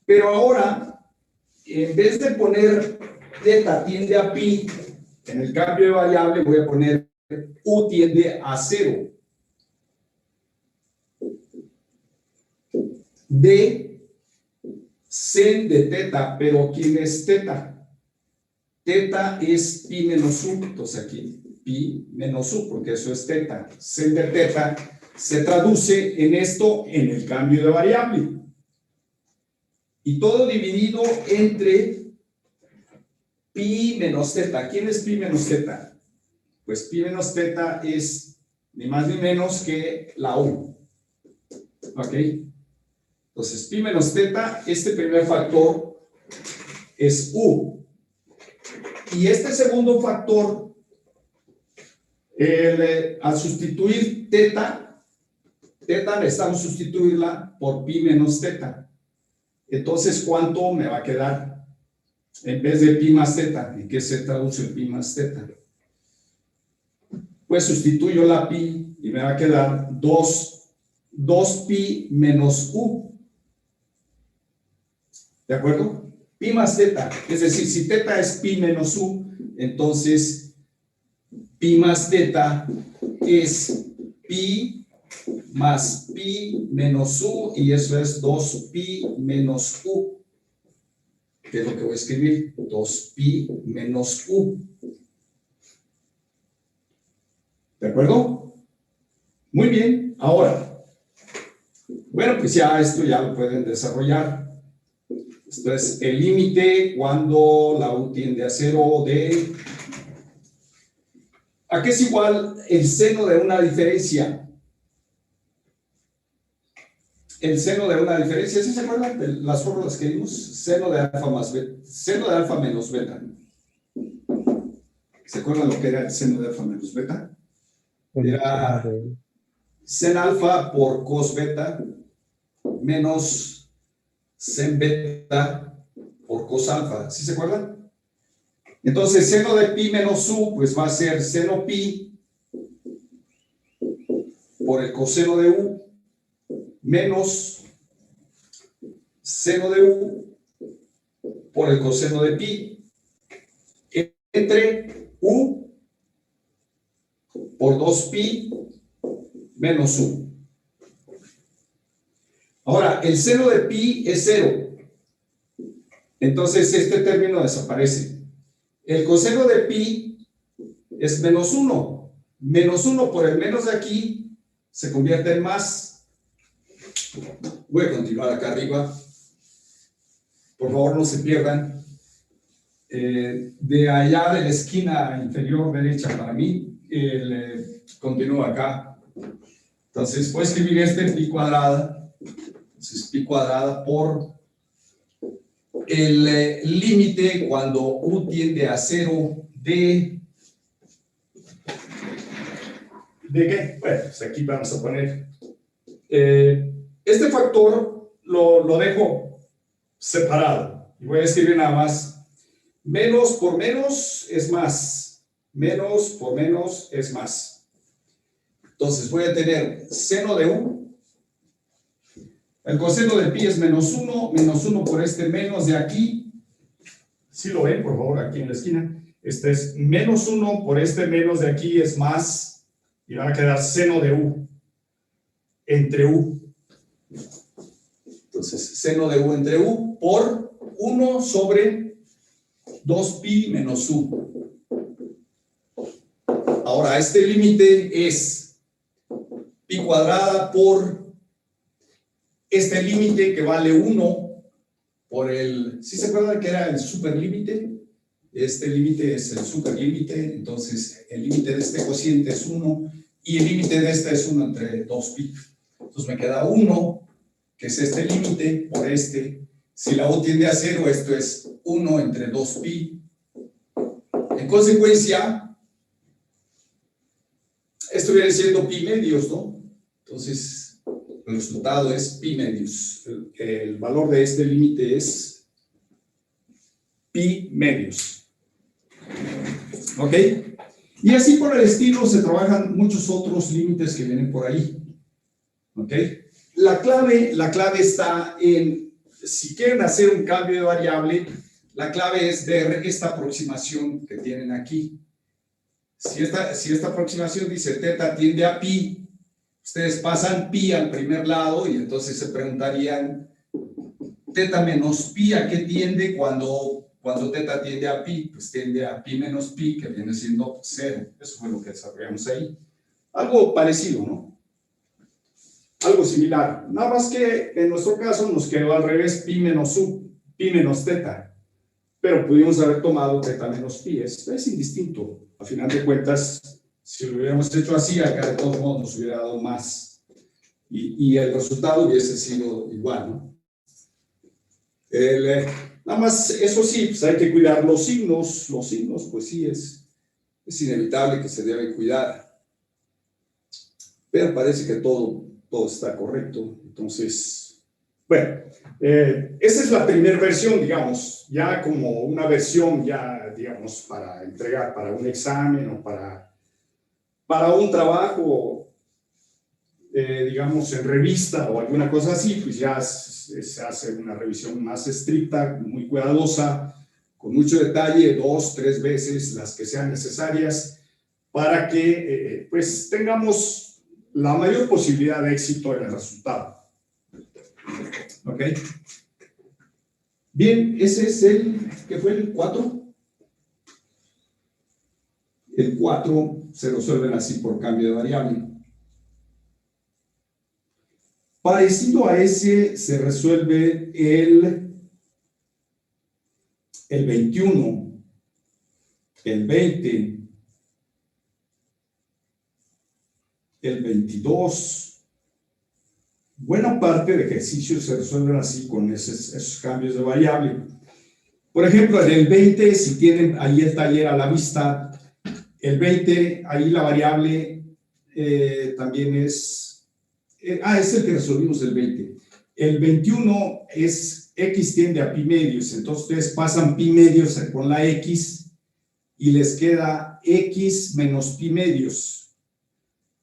Pero ahora, en vez de poner teta tiende a pi, en el cambio de variable voy a poner u tiende a 0. De sen de teta, pero ¿quién es teta? Teta es pi menos u, entonces aquí pi menos u, porque eso es teta. Sen de teta se traduce en esto en el cambio de variable. Y todo dividido entre pi menos teta. ¿Quién es pi menos teta? Pues pi menos teta es ni más ni menos que la u. ¿Ok? Entonces, pi menos teta, este primer factor es u. Y este segundo factor, al sustituir teta necesitamos sustituirla por pi menos teta. Entonces, ¿cuánto me va a quedar? En vez de pi más teta, ¿en qué se traduce pi más teta? Pues sustituyo la pi y me va a quedar 2 pi menos u. ¿De acuerdo? Pi más teta, es decir, si teta es pi menos u, entonces pi más teta es pi más pi menos u, y eso es 2 pi menos u. ¿Qué es lo que voy a escribir? 2 pi menos u. ¿De acuerdo? Muy bien, ahora, bueno, pues ya esto ya lo pueden desarrollar. Esto es el límite cuando la U tiende a 0 de... ¿A qué es igual el seno de una diferencia? El seno de una diferencia, ¿sí se acuerdan de las fórmulas que vimos? Seno de alfa más beta, seno de alfa menos beta. ¿Se acuerdan lo que era el seno de alfa menos beta? Era sen alfa por cos beta menos sen beta por cos alfa. ¿Sí se acuerdan? Entonces, seno de pi menos u, pues va a ser seno pi por el coseno de u menos seno de u por el coseno de pi entre u por 2pi menos u. Ahora, el seno de pi es 0. Entonces, este término desaparece. El coseno de pi es menos 1. Menos 1 por el menos de aquí se convierte en más. Voy a continuar acá arriba. Por favor, no se pierdan. De allá de la esquina inferior derecha para mí, continúa acá. Entonces, voy a escribir pi cuadrada. Entonces, pi cuadrada por el límite cuando u tiende a 0 de... ¿De qué? Bueno, pues aquí vamos a poner... este factor lo dejo separado. Y voy a escribir nada más. Menos por menos es más. Menos por menos es más. Entonces voy a tener seno de u. El coseno de pi es menos 1 por este menos de aquí. ¿Sí lo ven, por favor, aquí en la esquina? Este es menos 1 por este menos de aquí es más. Y va a quedar seno de u entre u. Entonces, seno de u entre u por 1 sobre 2pi menos u. Ahora, este límite es pi cuadrada por este límite que vale 1 por el... ¿Sí se acuerdan que era el superlímite? Este límite es el superlímite, entonces el límite de este cociente es 1 y el límite de este es 1 entre 2pi. Entonces me queda 1, que es este límite, por este. Si la u tiende a 0, esto es 1 entre 2pi. En consecuencia, esto viene siendo pi medios, ¿no? Entonces, el resultado es pi medios. El valor de este límite es pi medios. ¿Ok? Y así por el estilo se trabajan muchos otros límites que vienen por ahí. ¿Ok? La clave está en, si quieren hacer un cambio de variable, la clave es ver esta aproximación que tienen aquí. Si esta aproximación dice teta tiende a pi, ustedes pasan pi al primer lado y entonces se preguntarían teta menos pi, ¿a qué tiende cuando teta tiende a pi? Pues tiende a pi menos pi, que viene siendo 0. Eso fue lo que desarrollamos ahí. Algo parecido, ¿no? Algo similar. Nada más que en nuestro caso nos quedó al revés pi menos u, pi menos teta. Pero pudimos haber tomado teta menos pi. Es indistinto. A final de cuentas, si lo hubiéramos hecho así, acá de todos modos nos hubiera dado más. Y el resultado hubiese sido igual, ¿no? Nada más, eso sí, pues hay que cuidar los signos. Los signos, pues sí, es inevitable que se deben cuidar. Pero parece que todo está correcto. Entonces, bueno, esa es la primera versión, digamos, ya como una versión, ya, digamos, para entregar para un examen o para un trabajo, digamos, en revista o alguna cosa así, pues ya se hace una revisión más estricta, muy cuidadosa, con mucho detalle, 2, 3 veces, las que sean necesarias, para que pues tengamos la mayor posibilidad de éxito en el resultado. ¿Ok? Bien, ese es ¿qué fue el 4? El 4 se resuelven así por cambio de variable. Parecido a ese se resuelve el el 21, el 20, el 22. Buena parte de ejercicios se resuelven así con esos cambios de variable. Por ejemplo, en el 20, si tienen ahí el taller a la vista, el 20, ahí la variable también es... es el que resolvimos el 20. El 21 es x tiende a pi medios, entonces ustedes pasan pi medios con la x y les queda x menos pi medios.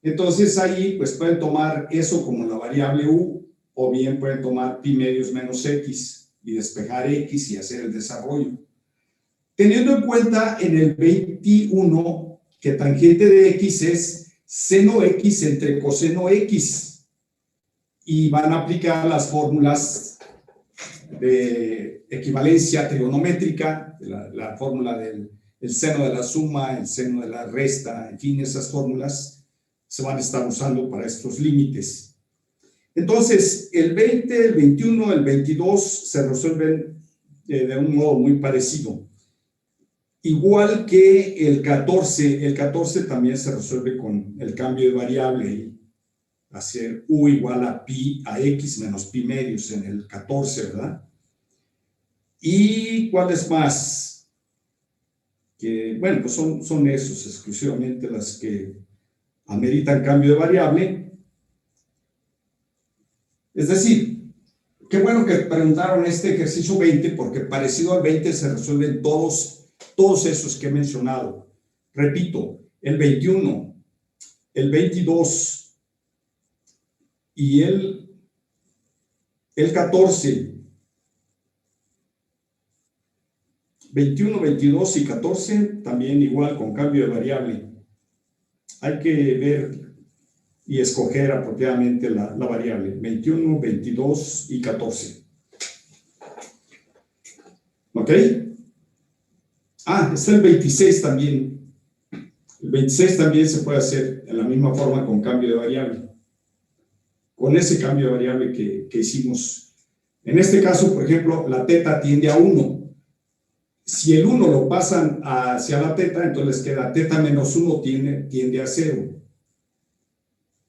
Entonces ahí pues pueden tomar eso como la variable u, o bien pueden tomar pi medios menos x y despejar x y hacer el desarrollo. Teniendo en cuenta en el 21 que tangente de x es seno x entre coseno x, y van a aplicar las fórmulas de equivalencia trigonométrica, la fórmula del seno de la suma, el seno de la resta, en fin, esas fórmulas se van a estar usando para estos límites. Entonces, el 20, el 21, el 22 se resuelven de un modo muy parecido. Igual que el 14 también se resuelve con el cambio de variable y hacer u igual a pi a x menos pi medios en el 14, ¿verdad? ¿Y cuáles más? Que, bueno, pues son esos exclusivamente las que ameritan cambio de variable. Es decir, qué bueno que preguntaron este ejercicio 20, porque parecido al 20 se resuelven todos esos que he mencionado. Repito, el 21, el 22 y el 14. 21, 22 y 14 también igual con cambio de variable. Hay que ver y escoger apropiadamente la variable. 21, 22 y 14. ¿Ok? Está el 26 también. El 26 también se puede hacer en la misma forma con cambio de variable. Con ese cambio de variable que hicimos. En este caso, por ejemplo, la teta tiende a 1. Si el 1 lo pasan hacia la teta, entonces les queda teta menos 1 tiende a 0.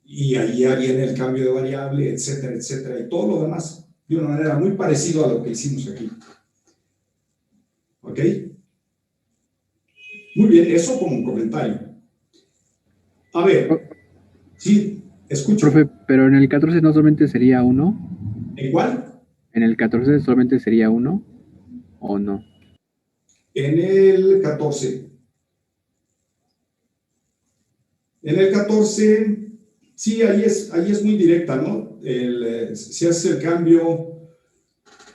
Y ahí ya viene el cambio de variable, etcétera, etcétera, y todo lo demás de una manera muy parecida a lo que hicimos aquí. ¿Ok? Muy bien, eso como un comentario. A ver, sí, escucho. Profe, pero en el 14 no solamente sería 1. ¿En cuál? ¿En el 14 solamente sería 1 o no? En el 14. En el 14, sí, ahí es muy directa, ¿no? Si hace el cambio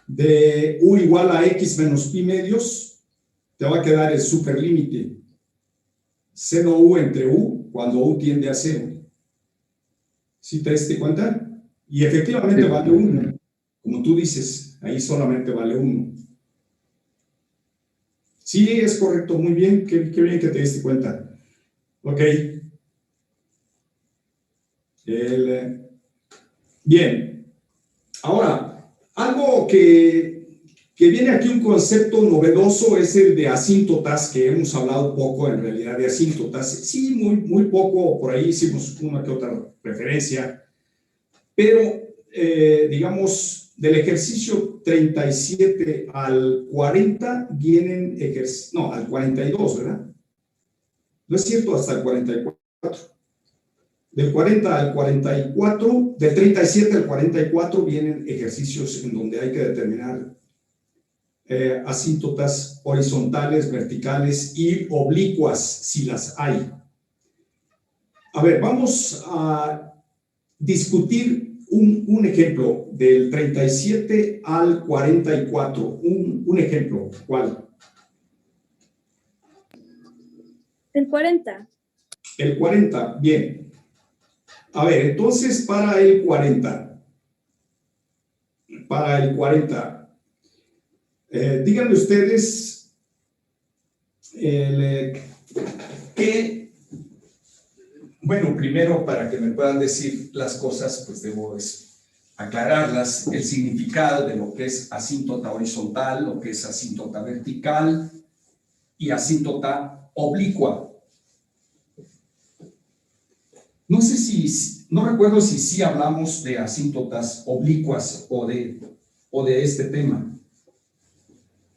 de u igual a x menos pi medios, te va a quedar el superlímite. Seno u entre u, cuando u tiende a 0. ¿Sí te diste cuenta? Y efectivamente vale 1. Como tú dices, ahí solamente vale 1. Sí, es correcto, muy bien, qué bien que te diste cuenta. Ok. Bien. Ahora, algo que viene aquí, un concepto novedoso, es el de asíntotas, que hemos hablado poco en realidad de asíntotas. Sí, muy poco, por ahí hicimos una que otra referencia, pero digamos, del ejercicio 37 al 40 vienen ejercicios, no, al 42, ¿verdad? No es cierto, hasta el 44. Del 40 al 44, del 37 al 44 vienen ejercicios en donde hay que determinar asíntotas horizontales, verticales y oblicuas, si las hay. A ver, vamos a discutir un ejemplo del 37 al 44. Un ejemplo, ¿cuál? El 40. El 40, bien. A ver, entonces para el 40, díganme ustedes qué. Bueno, primero, para que me puedan decir las cosas, pues debo aclararlas, el significado de lo que es asíntota horizontal, lo que es asíntota vertical y asíntota oblicua. No sé si, no recuerdo si sí hablamos de asíntotas oblicuas o de este tema.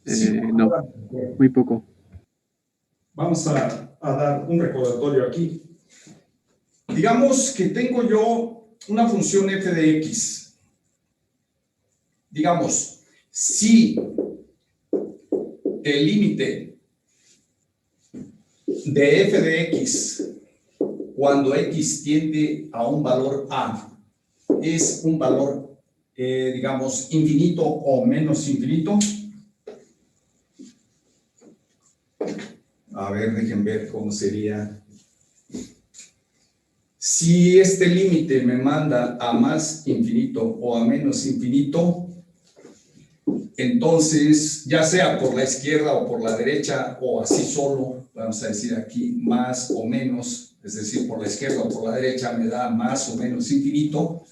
Sí, No, muy poco. vamos a dar un recordatorio aquí. Digamos que tengo yo una función f de x. Digamos, si el límite de f de x cuando x tiende a un valor a es un valor, digamos, infinito o menos infinito. A ver, dejen ver cómo sería. Si este límite me manda a más infinito o a menos infinito, entonces, ya sea por la izquierda o por la derecha o así solo, vamos a decir aquí más o menos, es decir, por la izquierda o por la derecha me da más o menos infinito.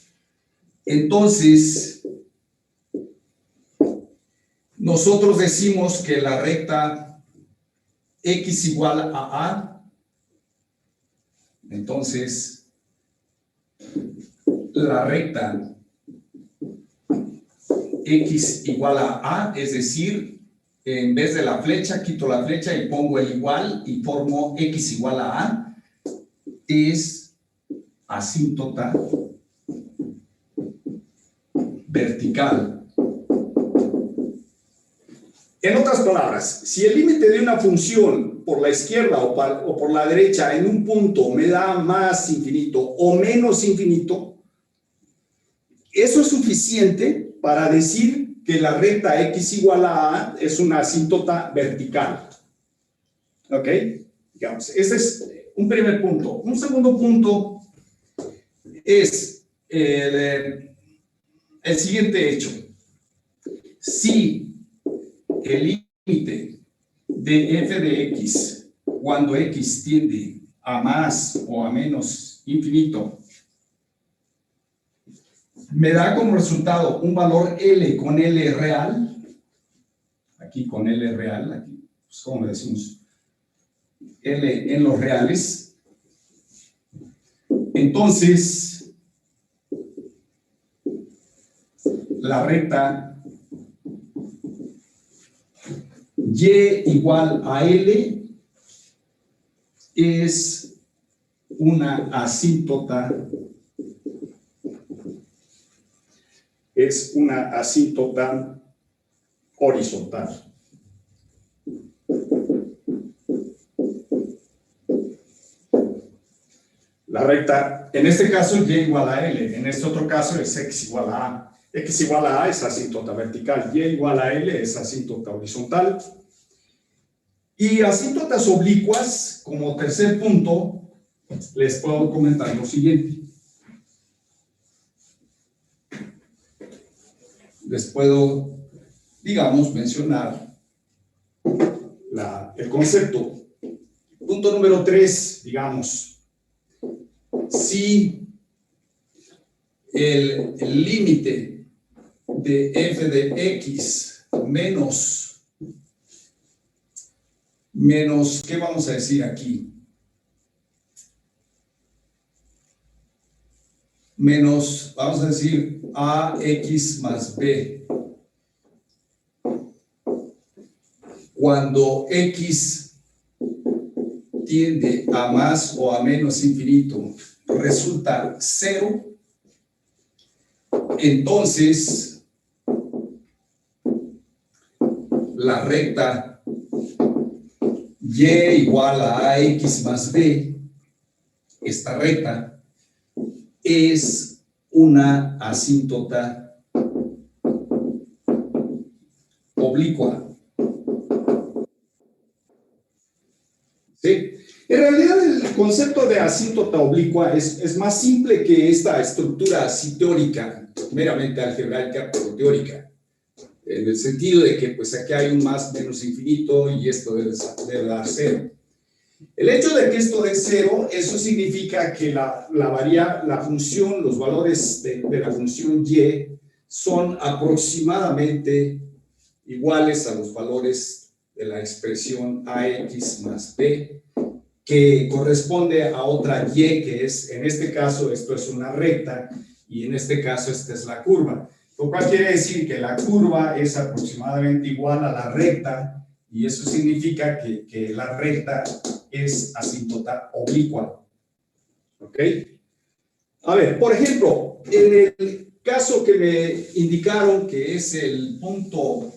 Entonces, nosotros decimos que la recta x igual a, entonces, la recta x igual a, es decir, en vez de la flecha, quito la flecha y pongo el igual y formo x igual a, es asíntota vertical. En otras palabras, si el límite de una función por la izquierda o por la derecha en un punto me da más infinito o menos infinito, eso es suficiente para decir que la recta x igual a es una asíntota vertical. ¿Ok? Digamos, ese es un primer punto. Un segundo punto es el siguiente hecho. Si el límite de f de x cuando x tiende a más o a menos infinito me da como resultado un valor L con L real, aquí con L real, aquí, pues como decimos, L en los reales, entonces la recta y igual a L es una asíntota. Es una asíntota horizontal. La recta, en este caso, y igual a L. En este otro caso es x igual a a. X igual a es asíntota vertical. Y igual a L es asíntota horizontal. Y asíntotas oblicuas, como tercer punto, les puedo comentar lo siguiente. Les puedo, digamos, mencionar el concepto. Punto número 3, digamos, si el límite de f de x menos, ¿qué vamos a decir aquí? Menos, vamos a decir, ax más b. Cuando x tiende a más o a menos infinito, resulta 0, entonces la recta y igual a ax más b, esta recta, es una asíntota oblicua. ¿Sí? En realidad el concepto de asíntota oblicua es más simple que esta estructura así teórica, meramente algebraica, pero teórica. En el sentido de que pues aquí hay un más menos infinito y esto debe dar 0. El hecho de que esto dé 0, eso significa que la función, los valores de la función y son aproximadamente iguales a los valores de la expresión ax más b, que corresponde a otra y, que es, en este caso, esto es una recta, y en este caso, esta es la curva. Lo cual quiere decir que la curva es aproximadamente igual a la recta, y eso significa que la recta es asíntota oblicua. ¿Ok? A ver, por ejemplo, en el caso que me indicaron que es el punto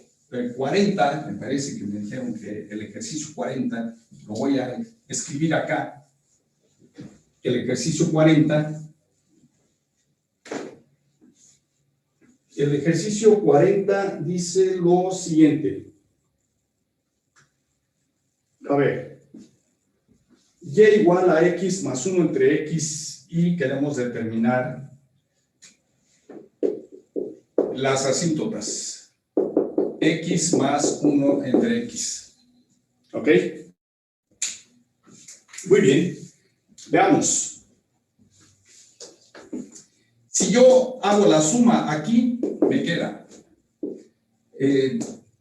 40, me parece que me dijeron que el ejercicio 40, lo voy a escribir acá, el ejercicio 40. El ejercicio 40 dice lo siguiente. A ver, y igual a x más 1 entre x y queremos determinar las asíntotas. X más 1 entre x. ¿Ok? Muy bien. Veamos. Si yo hago la suma aquí, me queda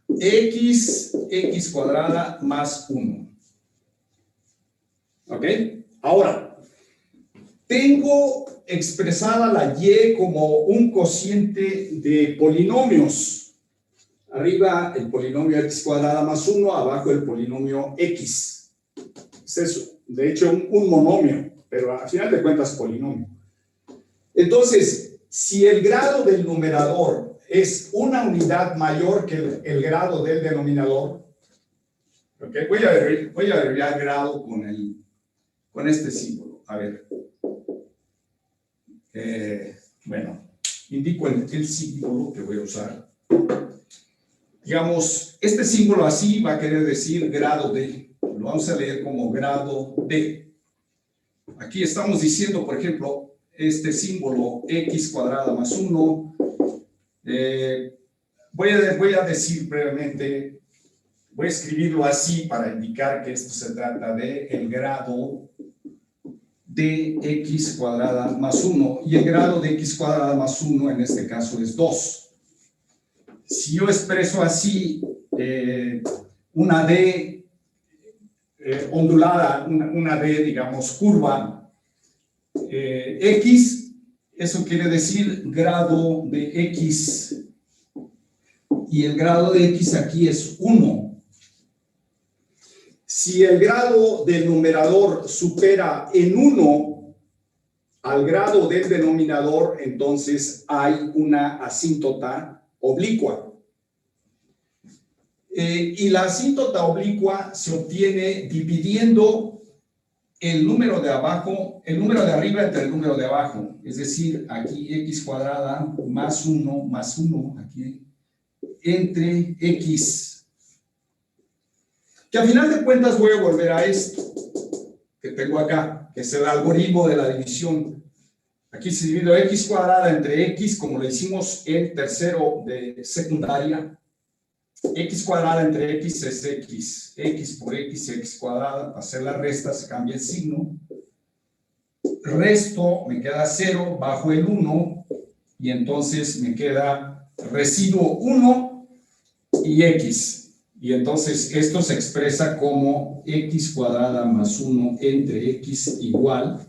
x cuadrada más 1. ¿Ok? Ahora, tengo expresada la y como un cociente de polinomios. Arriba el polinomio x cuadrada más 1, abajo el polinomio x. Es eso. De hecho, un monomio, pero al final de cuentas polinomio. Entonces, si el grado del numerador es una unidad mayor que el grado del denominador, ¿okay? Voy a abreviar grado con este símbolo. A ver. Bueno, indico el símbolo que voy a usar. Digamos, este símbolo así va a querer decir grado de. Lo vamos a leer como grado de. Aquí estamos diciendo, por ejemplo, este símbolo x cuadrada más 1. Voy a decir brevemente, voy a escribirlo así para indicar que esto se trata de el grado de x cuadrada más 1. Y el grado de x cuadrada más 1 en este caso es 2. Si yo expreso así una d ondulada, una d, digamos, curva, x, eso quiere decir grado de x, y el grado de x aquí es 1. Si el grado del numerador supera en 1 al grado del denominador, entonces hay una asíntota oblicua. Y la asíntota oblicua se obtiene dividiendo el número de abajo, el número de arriba entre el número de abajo. Es decir, aquí x cuadrada más 1, aquí, entre x. Que al final de cuentas voy a volver a esto que tengo acá, que es el algoritmo de la división. Aquí se divide x cuadrada entre x, como lo hicimos en tercero de secundaria. X cuadrada entre x es x. X por x cuadrada. Para hacer la resta se cambia el signo. Resto, me queda 0 bajo el 1. Y entonces me queda residuo 1 y x. Y entonces esto se expresa como x cuadrada más 1 entre x igual.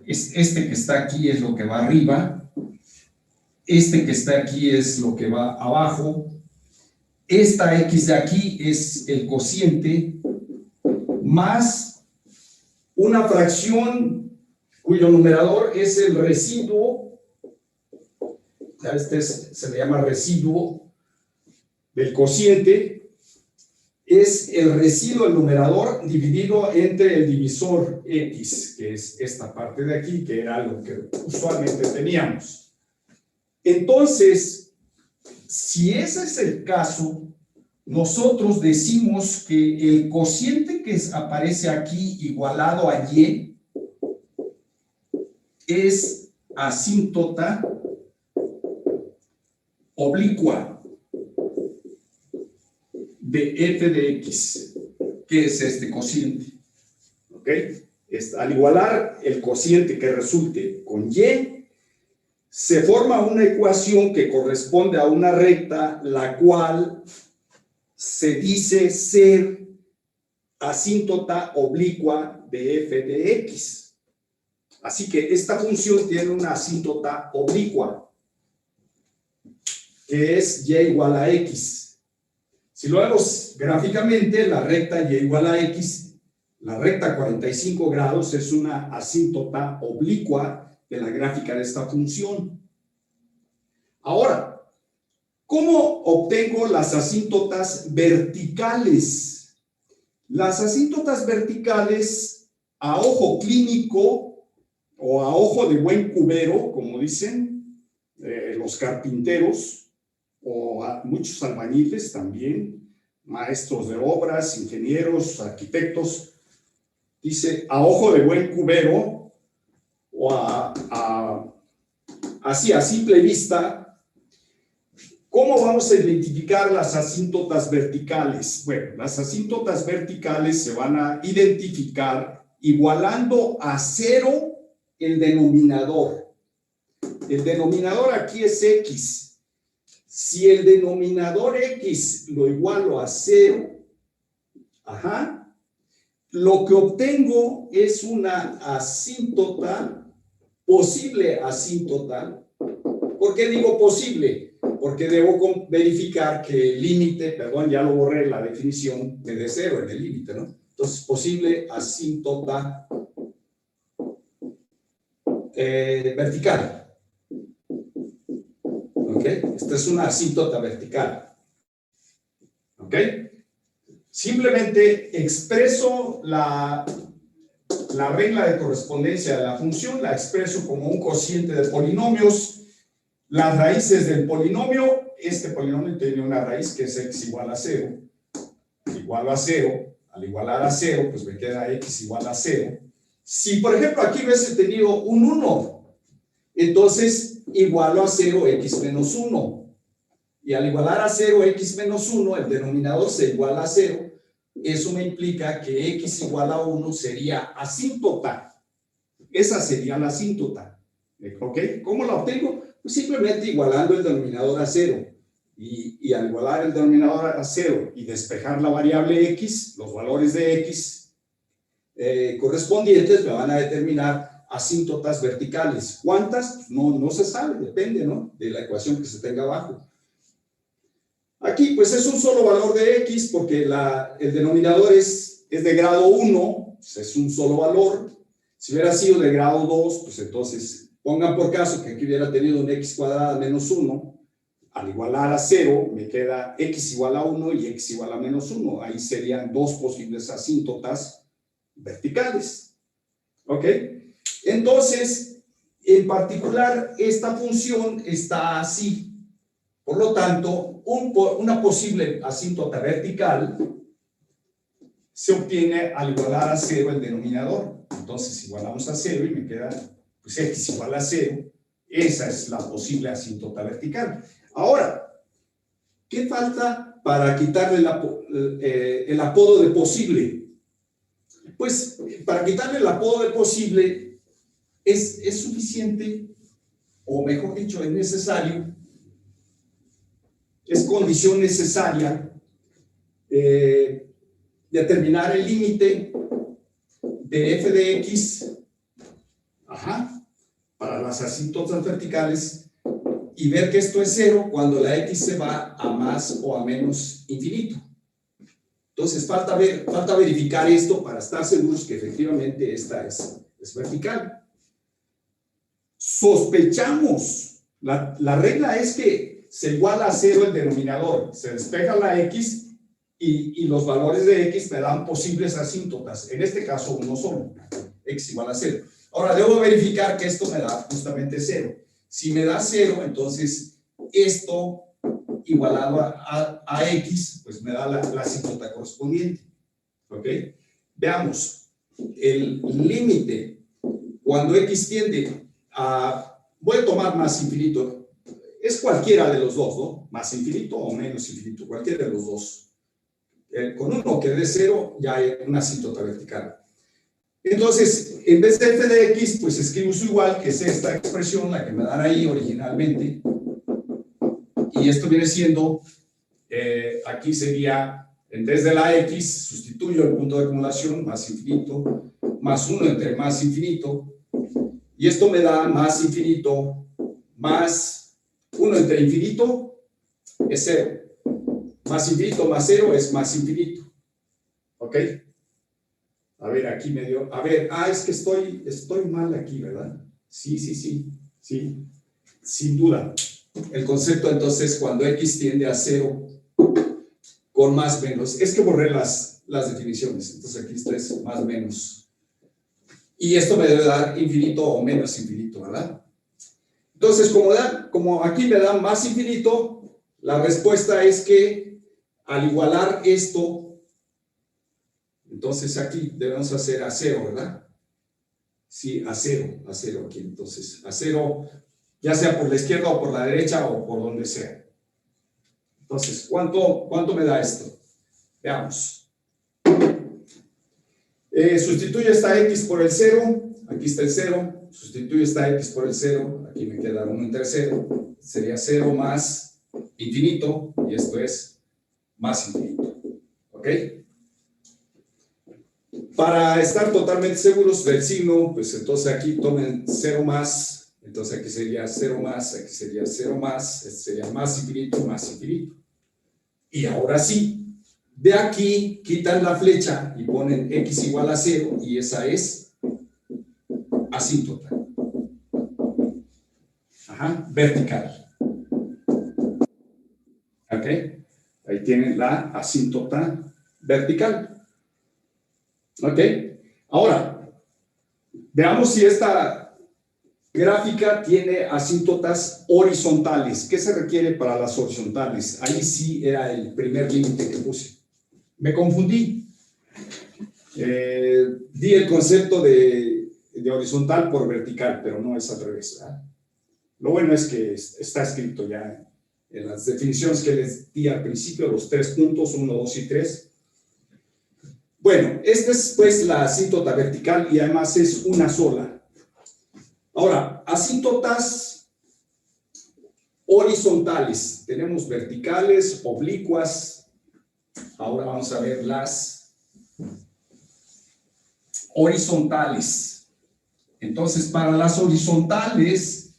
Este que está aquí es lo que va arriba. Este que está aquí es lo que va abajo. Esta x de aquí es el cociente más una fracción cuyo numerador es el residuo. Se le llama residuo del cociente. Es el residuo del numerador dividido entre el divisor x, que es esta parte de aquí, que era lo que usualmente teníamos. Entonces, si ese es el caso, nosotros decimos que el cociente que aparece aquí igualado a y es asíntota oblicua de f de x, que es este cociente. ¿ok? Al igualar el cociente que resulte con y, se forma una ecuación que corresponde a una recta, la cual se dice ser asíntota oblicua de f de x. Así que esta función tiene una asíntota oblicua, que es y igual a x. Si lo vemos gráficamente, la recta y igual a x, la recta 45 grados es una asíntota oblicua de la gráfica de esta función. Ahora, ¿cómo obtengo las asíntotas verticales? Las asíntotas verticales a ojo clínico o a ojo de buen cubero, como dicen los carpinteros, o muchos albañiles también, maestros de obras, ingenieros, arquitectos, dice a ojo de buen cubero, o así a simple vista. ¿Cómo vamos a identificar las asíntotas verticales? Bueno, las asíntotas verticales se van a identificar igualando a 0 el denominador. El denominador aquí es x. Si el denominador x lo igualo a 0, lo que obtengo es una asíntota, posible asíntota. ¿Por qué digo posible? Porque debo verificar que el límite, perdón, ya lo borré la definición, me dé 0 en el límite, ¿no? Entonces, posible asíntota vertical. ¿Ok? Esta es una asíntota vertical. ¿Ok? Simplemente expreso la regla de correspondencia de la función, la expreso como un cociente de polinomios. Las raíces del polinomio, este polinomio tiene una raíz que es x igual a 0. Igual a 0, al igualar a 0, pues me queda x igual a 0. Si, por ejemplo, aquí hubiese tenido un 1, entonces igualo a 0 x menos 1. Y al igualar a 0 x menos 1, el denominador se iguala a 0. Eso me implica que x igual a 1 sería asíntota. Esa sería la asíntota. ¿Ok? ¿Cómo la obtengo? Pues simplemente igualando el denominador a 0. Y al igualar el denominador a 0 y despejar la variable x, los valores de x correspondientes me van a determinar asíntotas verticales. ¿Cuántas? No se sabe, depende, ¿no?, de la ecuación que se tenga abajo. Aquí, pues es un solo valor de x porque el denominador es de grado 1, pues es un solo valor. Si hubiera sido de grado 2, pues entonces pongan por caso que aquí hubiera tenido un x cuadrada menos 1. Al igualar a 0, me queda x igual a 1 y x igual a menos 1. Ahí serían dos posibles asíntotas verticales. ¿Ok? Entonces, en particular, esta función está así. Por lo tanto, una posible asíntota vertical se obtiene al igualar a 0 el denominador. Entonces, igualamos a 0 y me queda pues, x igual a 0. Esa es la posible asíntota vertical. Ahora, ¿qué falta para quitarle el apodo de posible? Pues, para quitarle el apodo de posible es suficiente, o mejor dicho, es necesario, es condición necesaria determinar el límite de f de x para las asíntotas verticales y ver que esto es 0 cuando la x se va a más o a menos infinito. Entonces falta verificar esto para estar seguros que efectivamente esta es vertical. Sospechamos, la regla es que se iguala a 0 el denominador, se despeja la x y los valores de x me dan posibles asíntotas, en este caso uno solo, x igual a 0. Ahora debo verificar que esto me da justamente 0. Si me da 0, entonces esto igualado a x, pues me da la asíntota correspondiente. ¿Ok? Veamos, el límite cuando x tiende a, voy a tomar más infinito, es cualquiera de los dos, ¿no? Más infinito o menos infinito, cualquiera de los dos. Con uno que dé 0 ya hay una asíntota vertical. Entonces, en vez de f de x, pues escribo su igual, que es esta expresión, la que me dan ahí originalmente. Y esto viene siendo, aquí sería, en vez de la x, sustituyo el punto de acumulación, más infinito, más 1 entre más infinito. Y esto me da más infinito, más 1 entre infinito, es 0. Más infinito más 0 es más infinito. ¿Ok? A ver, aquí me dio... A ver, es que estoy mal aquí, ¿verdad? Sí. Sin duda. El concepto, entonces, cuando x tiende a 0 con más menos. Es que borré las definiciones. Entonces, aquí esto es más menos. Y esto me debe dar infinito o menos infinito, ¿verdad? Entonces, como aquí me da más infinito, la respuesta es que al igualar esto, entonces aquí debemos hacer a 0, ¿verdad? Sí, a 0 aquí. Entonces, a 0, ya sea por la izquierda o por la derecha o por donde sea. Entonces, ¿cuánto me da esto? Veamos. Sustituyo esta x por el 0. Aquí está el 0. Sustituyo esta x por el 0. Aquí me queda 1 entre 0. Sería 0 más infinito. Y esto es más infinito. ¿Ok? Para estar totalmente seguros del signo, pues entonces aquí tomen 0 más, entonces aquí sería 0 más, aquí sería 0 más, este sería más infinito, más infinito. Y ahora sí, de aquí quitan la flecha y ponen x igual a 0 y esa es asíntota. Ajá, vertical. ¿Ok? Ahí tienen la asíntota vertical. ¿Ok? Ahora, veamos si esta gráfica tiene asíntotas horizontales. ¿Qué se requiere para las horizontales? Ahí sí era el primer límite que puse. Me confundí. Di el concepto de horizontal por vertical, pero no es al revés, ¿verdad? Lo bueno es que está escrito ya en las definiciones que les di al principio, los 3 puntos, 1, 2 y 3. Bueno, esta es pues la asíntota vertical y además es una sola. Ahora, asíntotas horizontales. Tenemos verticales, oblicuas. Ahora vamos a ver las horizontales. Entonces, para las horizontales,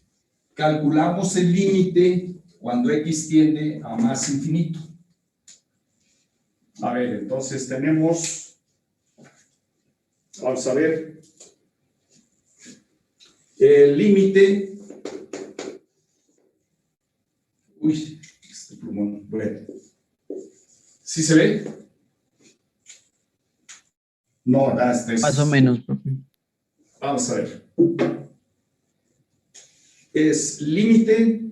calculamos el límite cuando x tiende a más infinito. A ver, entonces tenemos... Vamos a ver. El límite. Uy, este plumón. Bueno. ¿Sí se ve? No, Más o menos, profe. Vamos a ver. Es límite.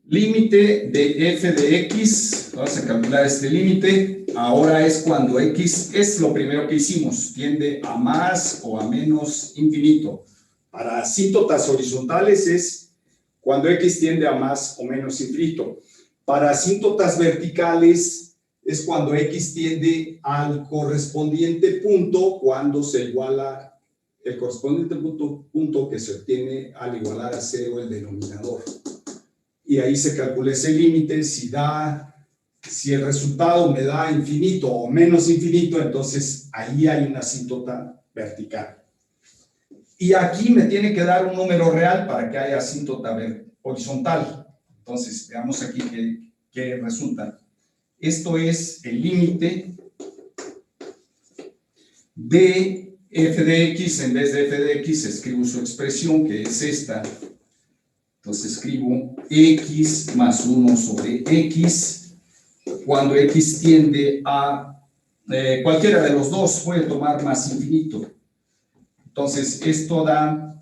Límite de f de x. Vamos a calcular este límite. Ahora es cuando x es lo primero que hicimos, tiende a más o a menos infinito. Para asíntotas horizontales es cuando x tiende a más o menos infinito. Para asíntotas verticales es cuando x tiende al correspondiente punto cuando se iguala el correspondiente punto que se obtiene al igualar a 0 el denominador. Y ahí se calcula ese límite. Si el resultado me da infinito o menos infinito, entonces ahí hay una asíntota vertical. Y aquí me tiene que dar un número real para que haya asíntota horizontal. Entonces, veamos aquí qué resulta. Esto es el límite de f de x. En vez de f de x, escribo su expresión, que es esta. Entonces, escribo x más 1 sobre x. Cuando x tiende a cualquiera de los dos, puede tomar más infinito. Entonces, esto da,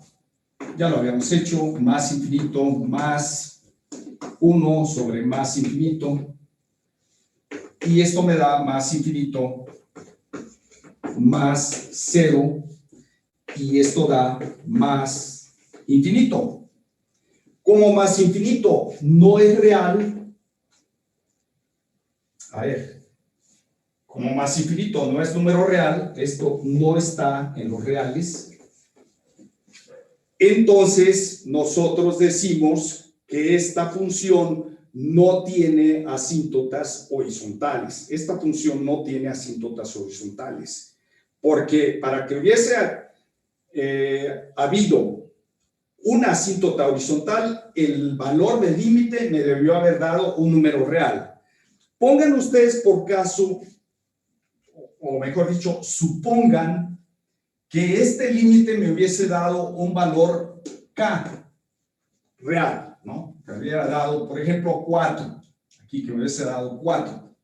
ya lo habíamos hecho, más infinito más 1 sobre más infinito. Y esto me da más infinito más 0. Y esto da más infinito. Como más infinito no es real, a ver, como más infinito no es número real, esto no está en los reales, entonces nosotros decimos que esta función no tiene asíntotas horizontales. Esta función no tiene asíntotas horizontales, porque para que hubiese habido una asíntota horizontal, el valor del límite me debió haber dado un número real. Pongan ustedes por caso, o mejor dicho, supongan que este límite me hubiese dado un valor K real, ¿no? Que me hubiera dado, por ejemplo, 4. Aquí que me hubiese dado 4.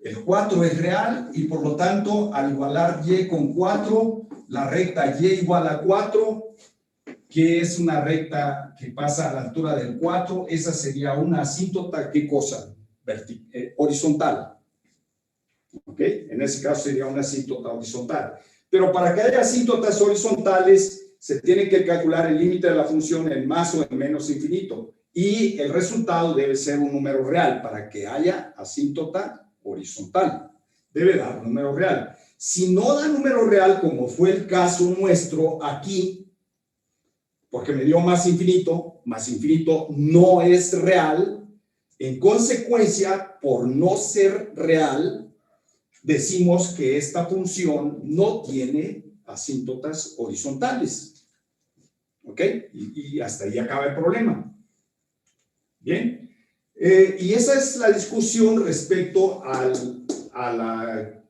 El 4 es real y por lo tanto, al igualar y con 4, la recta y igual a 4, que es una recta que pasa a la altura del 4, esa sería una asíntota, ¿qué cosa? Horizontal. ¿Ok? En ese caso sería una asíntota horizontal. Pero para que haya asíntotas horizontales, se tiene que calcular el límite de la función en más o en menos infinito. Y el resultado debe ser un número real para que haya asíntota horizontal. Debe dar un número real. Si no da número real, como fue el caso nuestro aquí, porque me dio más infinito no es real, en consecuencia, por no ser real, decimos que esta función no tiene asíntotas horizontales. ¿Ok? Y hasta ahí acaba el problema. Bien. Y esa es la discusión respecto a la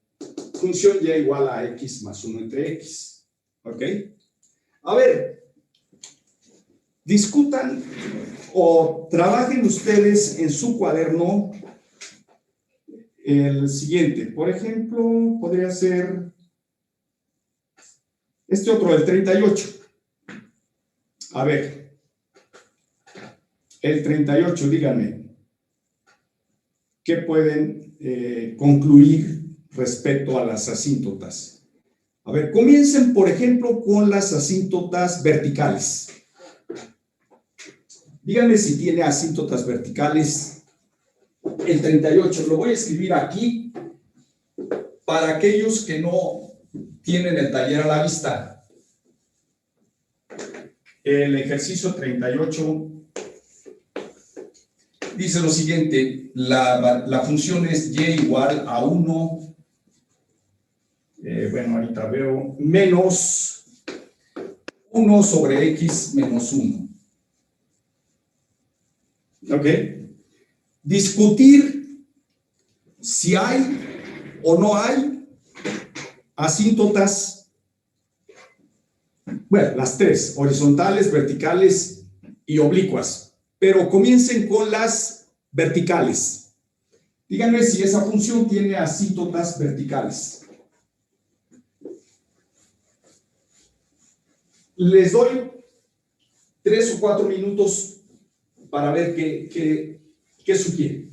función y igual a x más 1 entre x. ¿Ok? A ver, discutan o trabajen ustedes en su cuaderno el siguiente. Por ejemplo, podría ser este otro, el 38. A ver, el 38, díganme, ¿qué pueden concluir respecto a las asíntotas? A ver, comiencen, por ejemplo, con las asíntotas verticales. Díganme si tiene asíntotas verticales el 38. Lo voy a escribir aquí para aquellos que no tienen el taller a la vista. El ejercicio 38 dice lo siguiente: la función es y igual a 1, bueno, ahorita veo, menos 1 sobre x menos 1. ¿Ok? Discutir si hay o no hay asíntotas, bueno, las tres, horizontales, verticales y oblicuas, pero comiencen con las verticales. Díganme si esa función tiene asíntotas verticales. Les doy 3 o 4 minutos para ver qué sugiere.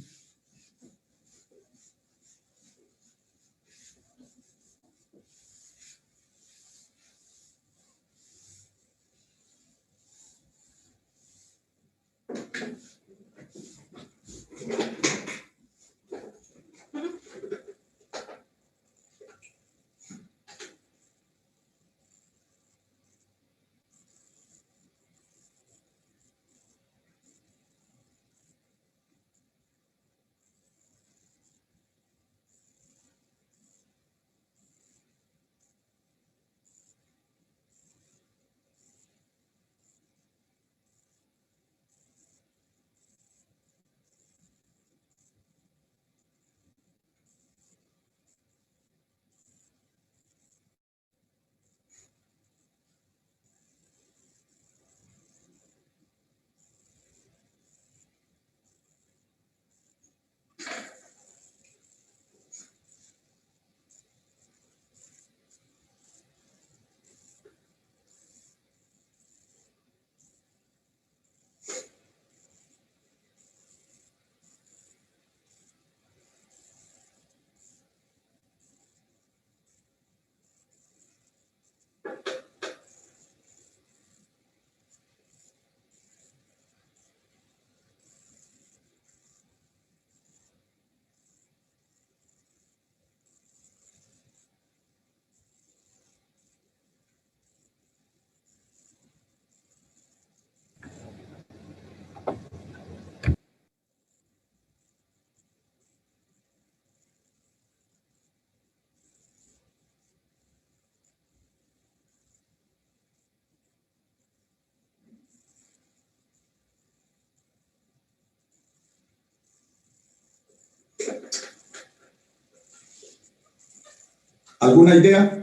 ¿Alguna idea?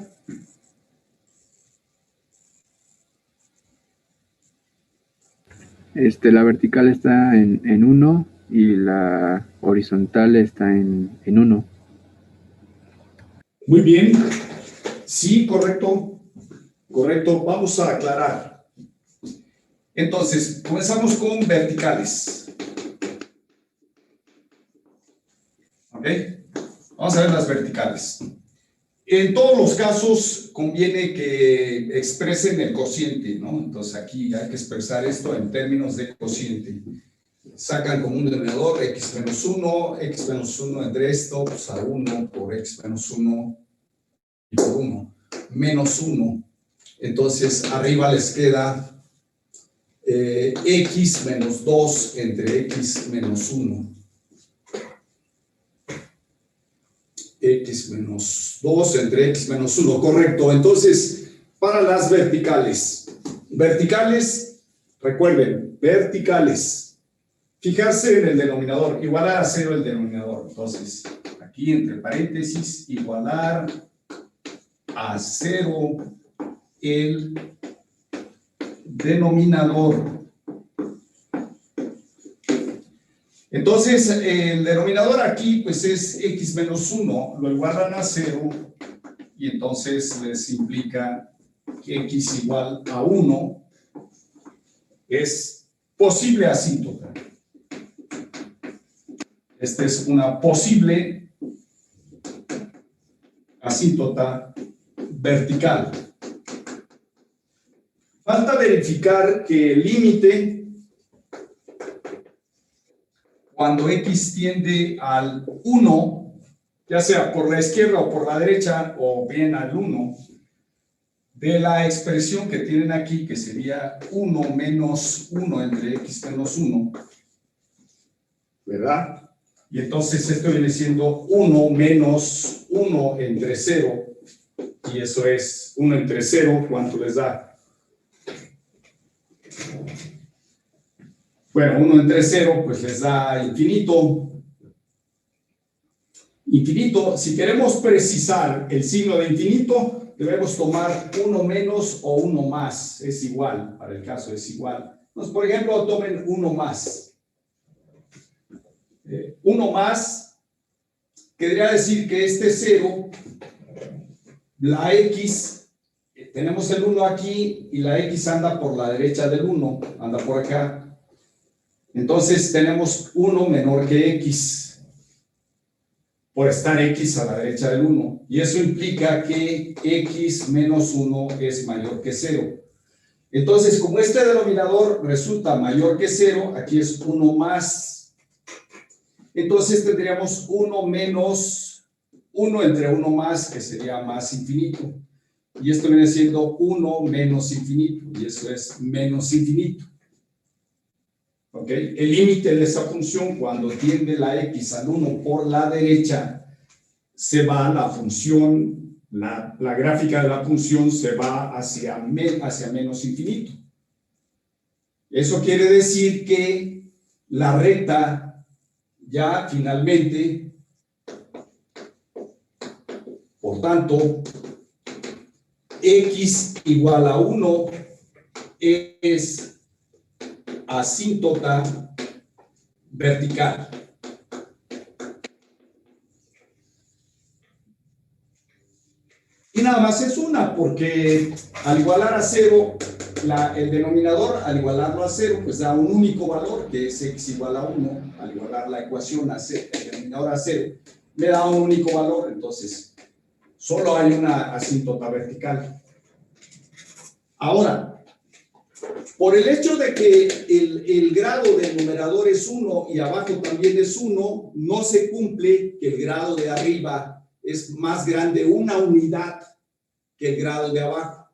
La vertical está en 1 y la horizontal está en 1. Muy bien. Sí, correcto. Correcto. Vamos a aclarar. Entonces, comenzamos con verticales. ¿Ok? Vamos a ver las verticales. En todos los casos conviene que expresen el cociente, ¿no? Entonces aquí hay que expresar esto en términos de cociente. Sacan como un denominador x menos 1 entre esto, pues a 1 por x menos 1 y por 1, menos 1. Entonces arriba les queda x menos 2 entre x menos 1. X menos 2 entre x menos 1, correcto. Entonces, para las verticales, recuerden, verticales, fijarse en el denominador, igualar a 0 el denominador. Entonces, aquí entre paréntesis, igualar a 0 el denominador. Entonces, el denominador aquí, pues es x menos 1, lo igualan a 0, y entonces les implica que x igual a 1 es posible asíntota. Esta es una posible asíntota vertical. Falta verificar que el límite, cuando x tiende al 1, ya sea por la izquierda o por la derecha, o bien al 1, de la expresión que tienen aquí, que sería 1 menos 1 entre x menos 1, ¿verdad? Y entonces esto viene siendo 1 menos 1 entre 0, y eso es 1 entre 0, ¿cuánto les da? Bueno, 1 entre 0, pues les da infinito. Infinito, si queremos precisar el signo de infinito, debemos tomar 1 menos o 1 más. Es igual, para el caso es igual. Entonces, por ejemplo, tomen 1 más. 1 más querría decir que este 0, la x, tenemos el 1 aquí y la x anda por la derecha del 1, anda por acá. Entonces tenemos 1 menor que x, por estar x a la derecha del 1. Y eso implica que x menos 1 es mayor que 0. Entonces, como este denominador resulta mayor que 0, aquí es 1 más. Entonces tendríamos 1 menos 1 entre 1 más, que sería más infinito. Y esto viene siendo 1 menos infinito, y eso es menos infinito. ¿Ok? El límite de esa función, cuando tiende la x al 1 por la derecha, se va la función, la gráfica de la función se va hacia menos infinito. Eso quiere decir que la recta ya finalmente, por tanto, x igual a 1 es asíntota vertical. Y nada más es una, porque al igualar a 0, el denominador, al igualarlo a 0, pues da un único valor, que es x igual a 1. Al igualar la ecuación a 0, el denominador a 0, me da un único valor. Entonces, solo hay una asíntota vertical. Ahora, por el hecho de que el grado del numerador es 1 y abajo también es 1, no se cumple que el grado de arriba es más grande una unidad que el grado de abajo.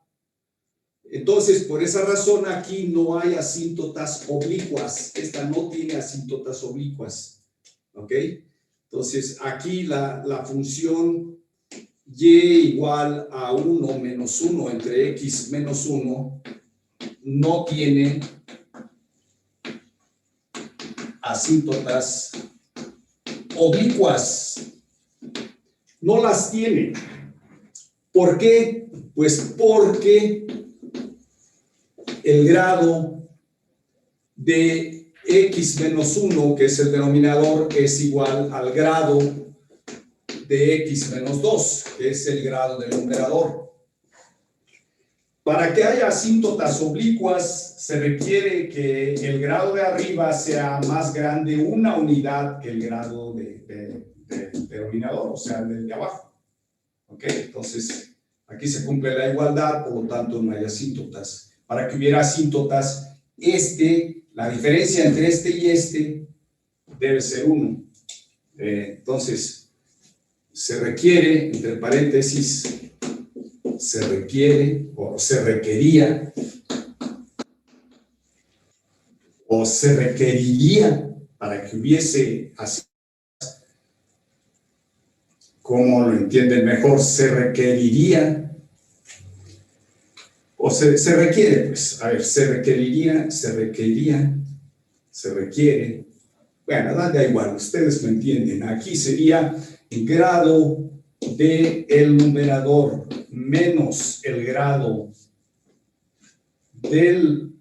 Entonces, por esa razón aquí no hay asíntotas oblicuas. Esta no tiene asíntotas oblicuas. ¿Ok? Entonces, aquí la función y igual a 1 menos 1 entre x menos 1 no tiene asíntotas oblicuas. No las tiene. ¿Por qué? Pues porque el grado de x menos 1, que es el denominador, es igual al grado de x menos 2, que es el grado del numerador. Para que haya asíntotas oblicuas, se requiere que el grado de arriba sea más grande una unidad que el grado del denominador, o sea, del de abajo. ¿Ok? Entonces, aquí se cumple la igualdad, por lo tanto no hay asíntotas. Para que hubiera asíntotas, la diferencia entre este y este debe ser 1. Entonces, se requiere, entre paréntesis, se requiere o se requería o se requeriría para que hubiese así. ¿Cómo lo entienden mejor? Se requeriría o se requiere, pues, a ver, se requeriría, se requeriría, se requiere. Bueno, da igual, ustedes lo entienden. Aquí sería el grado del numerador menos el grado del,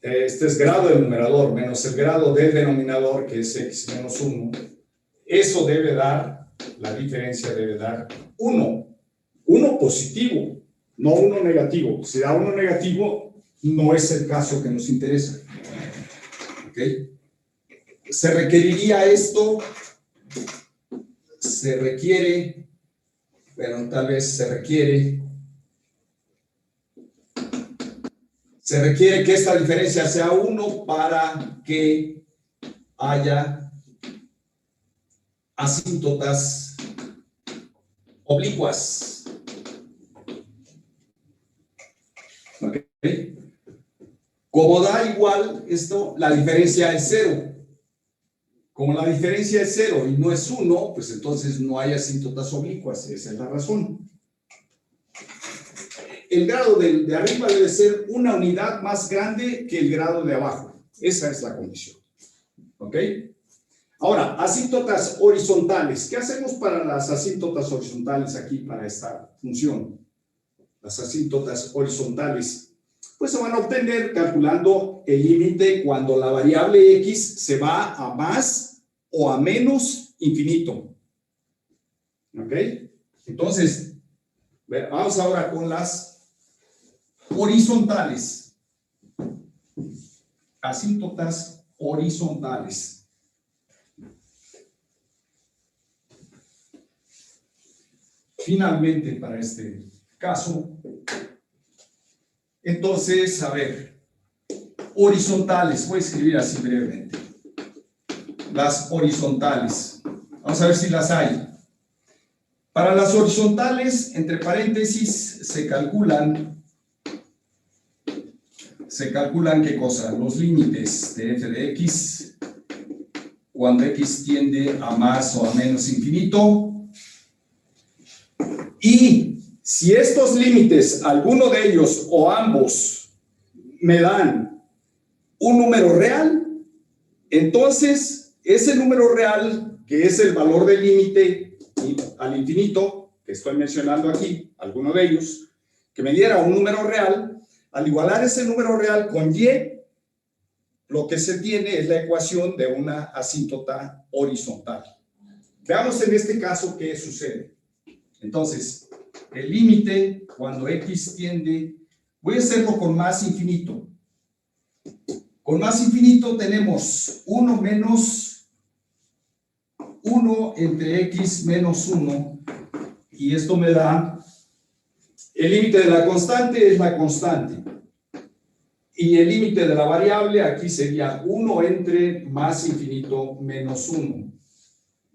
este es grado del numerador menos el grado del denominador, que es x menos 1. Eso debe dar, la diferencia debe dar 1. 1 positivo, no 1 negativo. Si da 1 negativo, no es el caso que nos interesa. ¿Ok? Se requeriría esto, se requiere, pero tal vez se requiere que esta diferencia sea 1 para que haya asíntotas oblicuas. ¿Ok? Como da igual esto, la diferencia es 0. Como la diferencia es 0 y no es 1, pues entonces no hay asíntotas oblicuas. Esa es la razón. El grado de arriba debe ser una unidad más grande que el grado de abajo. Esa es la condición. ¿Ok? Ahora, asíntotas horizontales. ¿Qué hacemos para las asíntotas horizontales aquí, para esta función? Las asíntotas horizontales, pues se van a obtener calculando el límite cuando la variable x se va a más o a menos infinito. ¿Ok? Entonces, vamos ahora con las horizontales. Asíntotas horizontales. Finalmente, para este caso, entonces, a ver, horizontales, voy a escribir así brevemente. Las horizontales, vamos a ver si las hay. Para las horizontales, entre paréntesis, se calculan ¿qué cosa? Los límites de f de x cuando x tiende a más o a menos infinito. Y si estos límites, alguno de ellos o ambos, me dan un número real, entonces ese número real, que es el valor del límite al infinito, que estoy mencionando aquí, alguno de ellos, que me diera un número real, al igualar ese número real con y, lo que se tiene es la ecuación de una asíntota horizontal. Veamos en este caso qué sucede. Entonces, el límite cuando x tiende, voy a hacerlo con más infinito. Con más infinito tenemos 1 menos 1 entre x menos 1, y esto me da, el límite de la constante es la constante, y el límite de la variable aquí sería 1 entre más infinito menos 1,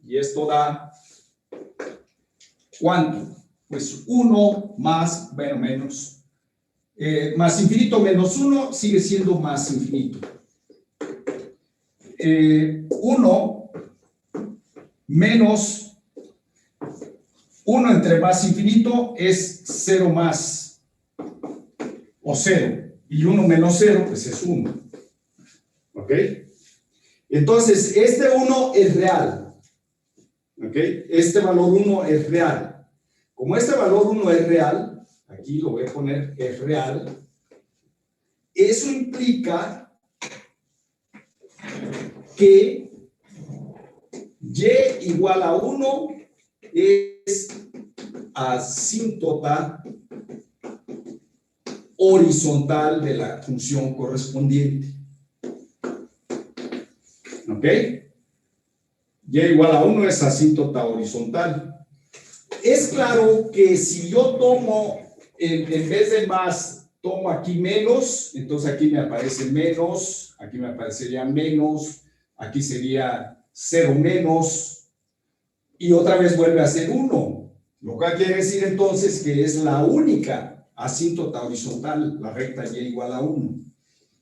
y esto da, ¿cuánto? Pues 1 más, bueno, menos, más infinito menos 1 sigue siendo más infinito. 1 menos 1 entre más infinito es 0 más, o 0. Y 1 menos 0, pues es 1. ¿Ok? Entonces, este 1 es real. ¿Ok? Este valor 1 es real. Como este valor 1 es real, aquí lo voy a poner, es real, eso implica que y igual a 1 es asíntota horizontal de la función correspondiente. ¿Ok? Y igual a 1 es asíntota horizontal. Es claro que si yo tomo, en vez de más, tomo aquí menos, entonces aquí me aparece menos, aquí me aparecería menos, aquí sería 0 menos, y otra vez vuelve a ser 1. Lo cual quiere decir entonces que es la única asíntota horizontal, la recta y igual a 1.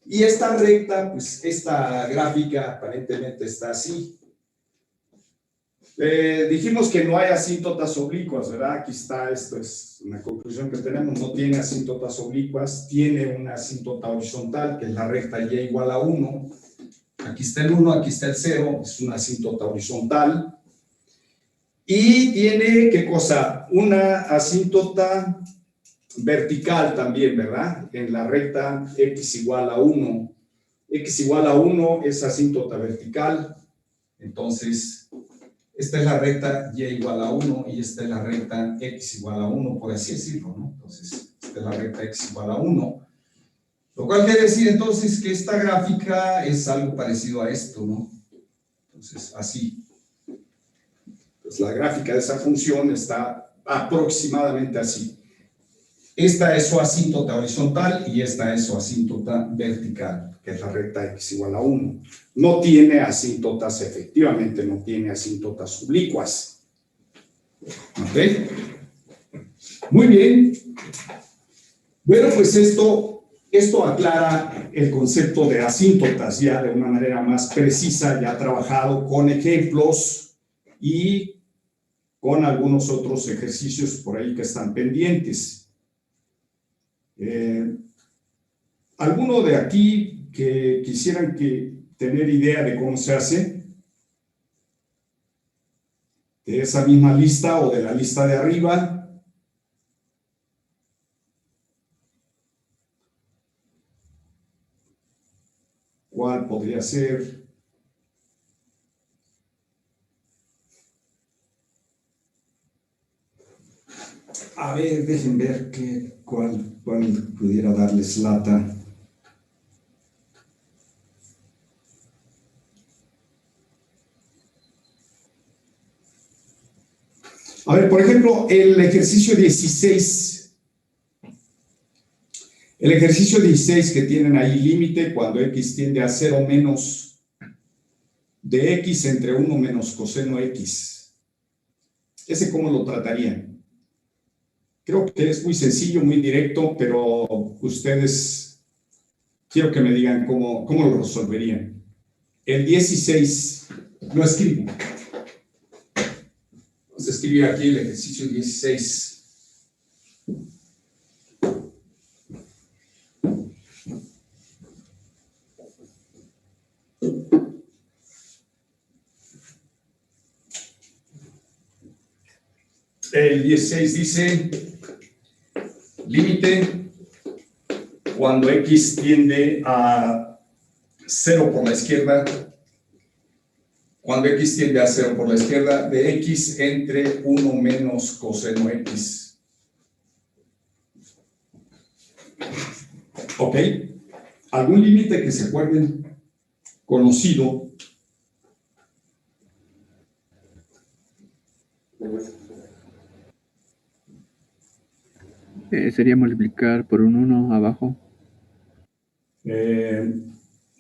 Y esta recta, pues esta gráfica aparentemente está así. Dijimos que no hay asíntotas oblicuas, ¿verdad? Aquí está, esto es una conclusión que tenemos, no tiene asíntotas oblicuas, tiene una asíntota horizontal, que es la recta y igual a 1. Aquí está el 1, aquí está el 0, es una asíntota horizontal. Y tiene, ¿qué cosa? Una asíntota vertical también, ¿verdad? En la recta x igual a 1. X igual a 1 es asíntota vertical, entonces esta es la recta y igual a 1 y esta es la recta x igual a 1, por así decirlo, ¿no? Entonces, esta es la recta x igual a 1. Lo cual quiere decir entonces que esta gráfica es algo parecido a esto, ¿no? Entonces, así. Pues la gráfica de esa función está aproximadamente así. Esta es su asíntota horizontal y esta es su asíntota vertical, que es la recta x igual a 1. No tiene asíntotas, efectivamente, no tiene asíntotas oblicuas. ¿Ok? Muy bien. Bueno, pues esto aclara el concepto de asíntotas ya de una manera más precisa, ya trabajado con ejemplos y con algunos otros ejercicios por ahí que están pendientes. ¿Alguno de aquí que quisieran tener idea de cómo se hace? ¿De esa misma lista o de la lista de arriba? ¿Cuál podría ser? A ver, dejen ver cuál pudiera darles lata. A ver, por ejemplo, el ejercicio 16. El ejercicio 16 que tienen ahí límite cuando x tiende a 0 menos de x entre 1 menos coseno x. ¿Ese cómo lo tratarían? Creo que es muy sencillo, muy directo, pero ustedes quiero que me digan cómo lo resolverían. El 16 lo escribo. Vamos a escribir aquí el ejercicio 16. El 16 dice, límite cuando x tiende a 0 por la izquierda, cuando x tiende a 0 por la izquierda, de x entre 1 menos coseno x. ¿Ok? ¿Algún límite que se acuerden conocido? Sería multiplicar por un 1 abajo.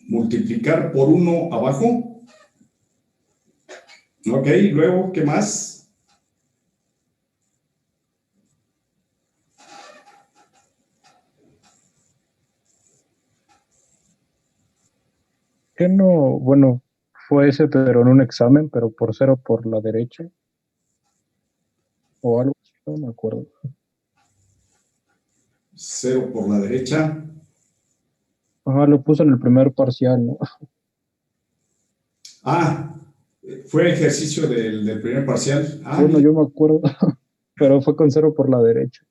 Multiplicar por 1 abajo. Ok, luego, ¿qué más? Que no, bueno, fue ese, pero en un examen, pero por 0 por la derecha. O algo así, no me acuerdo. 0 por la derecha. Ajá, lo puso en el primer parcial, ¿no? Ah, fue ejercicio del primer parcial. Ah, Bueno, yo me acuerdo. pero fue con 0 por la derecha.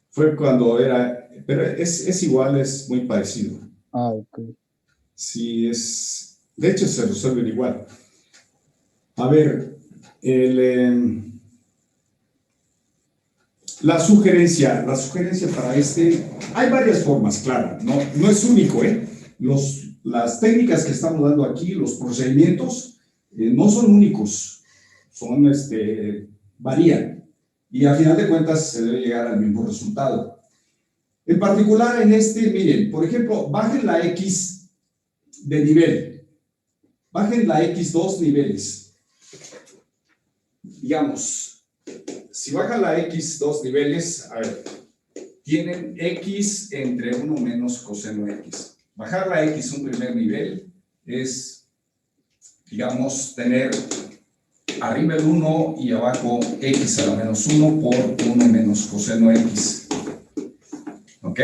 Fue cuando era, pero es igual, es muy parecido. Ah, ok. Sí, de hecho se resuelven igual. A ver, la sugerencia para hay varias formas, claro, no es único, ¿eh? Las técnicas que estamos dando aquí, los procedimientos, no son únicos, varían, y a final de cuentas se debe llegar al mismo resultado. En particular miren, por ejemplo, bajen la X de nivel, bajen la X 2 niveles. Digamos, si bajan la X 2 niveles, a ver, tienen X entre 1 menos coseno X. Bajar la X un primer nivel es, digamos, tener arriba el 1 y abajo X a la menos 1 por 1 menos coseno X. ¿Ok?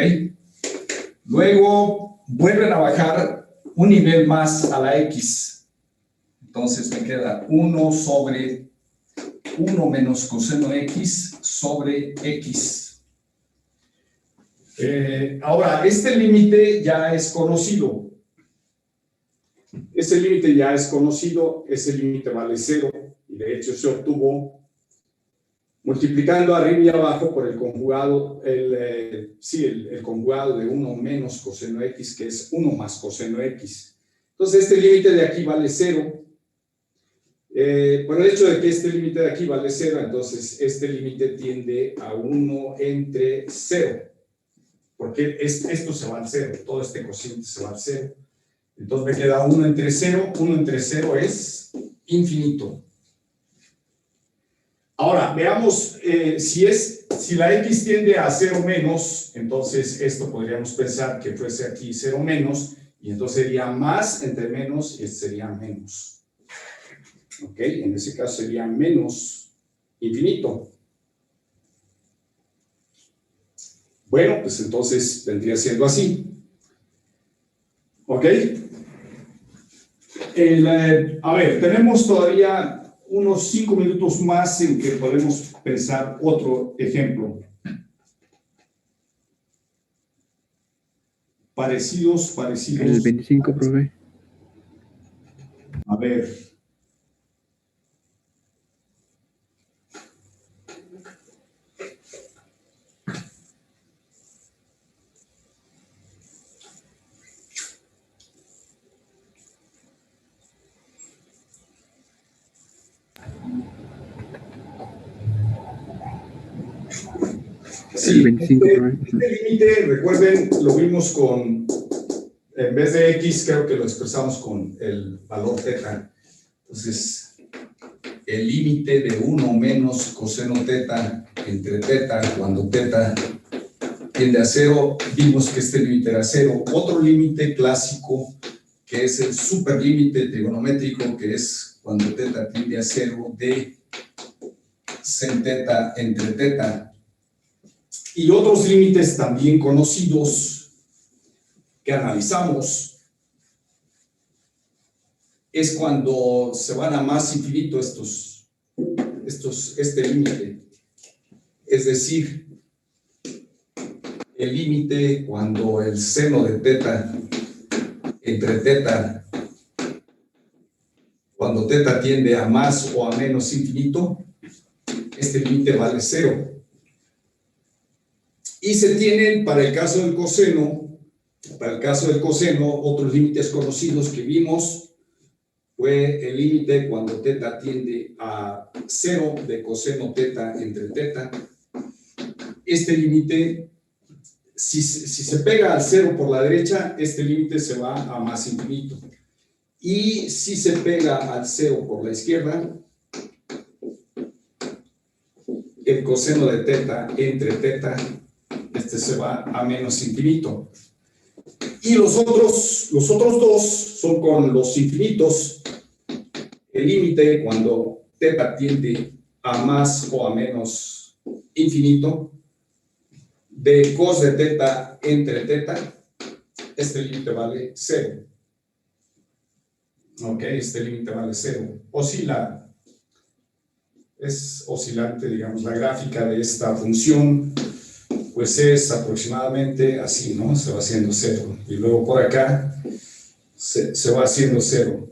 Luego vuelven a bajar un nivel más a la X. Entonces me queda 1 sobre 1 menos coseno X sobre X. Ahora, este límite ya es conocido. Ese límite ya es conocido, ese límite vale 0, y de hecho se obtuvo multiplicando arriba y abajo por el conjugado, el conjugado de 1 menos coseno X, que es 1 más coseno X. Entonces, este límite de aquí vale 0. Por el hecho de que este límite de aquí vale 0, entonces este límite tiende a 1 entre 0. Porque esto se va al 0, todo este cociente se va al 0. Entonces me queda 1 entre 0, 1 entre 0 es infinito. Ahora, veamos si la X tiende a 0 menos, entonces esto podríamos pensar que fuese aquí 0 menos, y entonces sería más entre menos, y este sería menos. ¿Ok? En ese caso sería menos infinito. Bueno, pues entonces vendría siendo así. ¿Ok? A ver, tenemos todavía unos 5 minutos más en que podemos pensar otro ejemplo. Parecidos. El 25, profe. A ver. Sí, El 25, profe. este límite, recuerden, lo vimos en vez de X, creo que lo expresamos con el valor teta. Entonces, el límite de 1 menos coseno teta entre teta, cuando teta tiende a 0, vimos que este límite era 0. Otro límite clásico, que es el superlímite trigonométrico, que es cuando teta tiende a 0 de sen teta entre teta. Y otros límites también conocidos que analizamos es cuando se van a más infinito este límite. Es decir, el límite cuando el seno de teta entre teta, cuando teta tiende a más o a menos infinito, este límite vale 0. Y se tienen para el caso del coseno, otros límites conocidos que vimos fue el límite cuando teta tiende a 0 de coseno teta entre teta. Este límite, si se pega al 0 por la derecha, este límite se va a más infinito. Y si se pega al 0 por la izquierda, el coseno de teta entre teta, este se va a menos infinito. Y los otros dos son con los infinitos. El límite cuando teta tiende a más o a menos infinito, de cos de teta entre teta, este límite vale 0. Ok, este límite vale 0. Oscila es oscilante, digamos, la gráfica de esta función, pues es aproximadamente así, ¿no? Se va haciendo 0. Y luego por acá se va haciendo 0.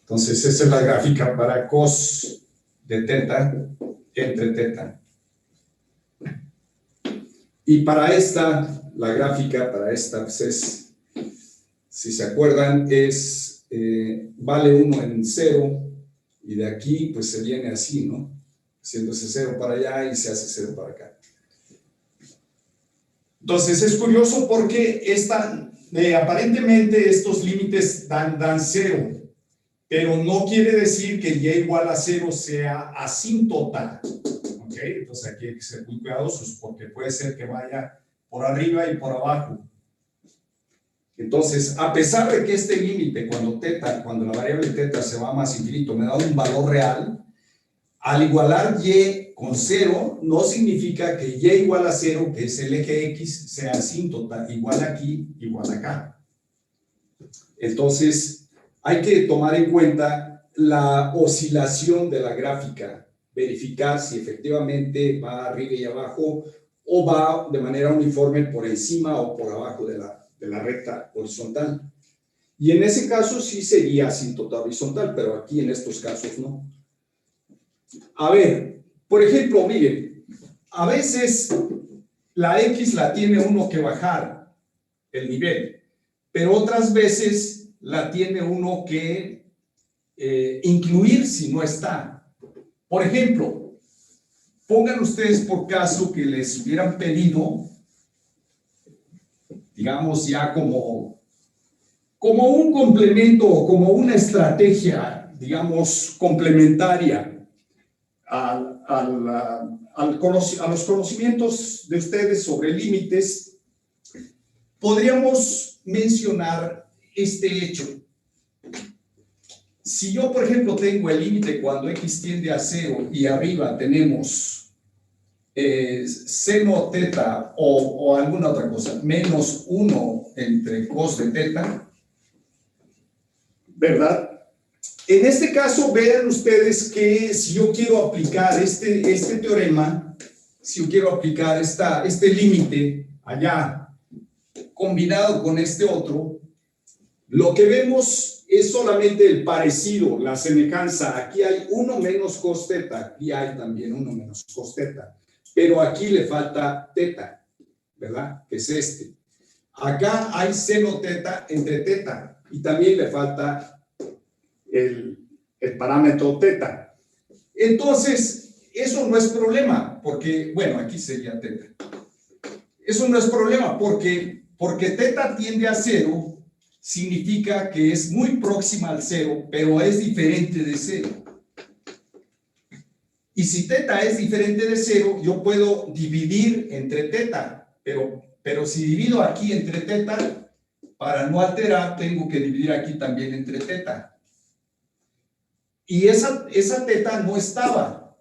Entonces, esa es la gráfica para cos de teta entre teta. Y para esta, la gráfica para esta, pues es, si se acuerdan, es, vale 1 en 0, y de aquí, pues se viene así, ¿no? Haciéndose 0 para allá y se hace 0 para acá. Entonces, es curioso porque aparentemente estos límites dan 0, pero no quiere decir que y igual a 0 sea asíntota. ¿Ok? Entonces aquí hay que ser muy cuidadosos porque puede ser que vaya por arriba y por abajo. Entonces, a pesar de que este límite, cuando la variable teta se va más infinito, me da un valor real, al igualar y con 0, no significa que y igual a 0, que es el eje X, sea asíntota, igual aquí, igual acá. Entonces, hay que tomar en cuenta la oscilación de la gráfica, verificar si efectivamente va arriba y abajo o va de manera uniforme por encima o por abajo de la recta horizontal. Y en ese caso sí sería asíntota horizontal, pero aquí en estos casos no. A ver, por ejemplo, miren, a veces la X la tiene uno que bajar el nivel, pero otras veces la tiene uno que incluir si no está. Por ejemplo, pongan ustedes por caso que les hubieran pedido, digamos ya como un complemento o como una estrategia, digamos, complementaria a los conocimientos de ustedes sobre límites, podríamos mencionar este hecho. Si yo, por ejemplo, tengo el límite cuando x tiende a 0 y arriba tenemos seno teta o alguna otra cosa, menos 1 entre cos de teta, ¿verdad? En este caso, vean ustedes que si yo quiero aplicar este teorema, si yo quiero aplicar este límite allá, combinado con este otro, lo que vemos es solamente el parecido, la semejanza. Aquí hay 1 menos cos teta, aquí hay también 1 menos cos teta, pero aquí le falta teta, ¿verdad? Que es este. Acá hay seno teta entre teta y también le falta el parámetro teta. Entonces, eso no es problema, porque, bueno, aquí sería teta. Eso no es problema, porque teta tiende a 0, significa que es muy próxima al 0, pero es diferente de 0. Y si teta es diferente de 0, yo puedo dividir entre teta, pero si divido aquí entre teta, para no alterar, tengo que dividir aquí también entre teta. Y esa teta no estaba.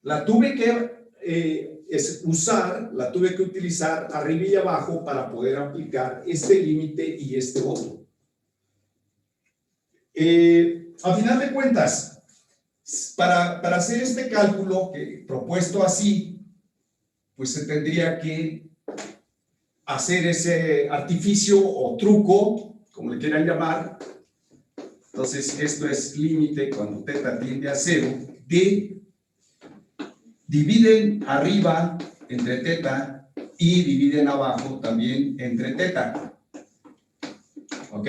La tuve que la tuve que utilizar arriba y abajo para poder aplicar este límite y este otro. A final de cuentas, para hacer este cálculo propuesto así, pues se tendría que hacer ese artificio o truco, como le quieran llamar. Entonces, esto es límite cuando teta tiende a 0 de dividen arriba entre teta y dividen abajo también entre teta. ¿Ok?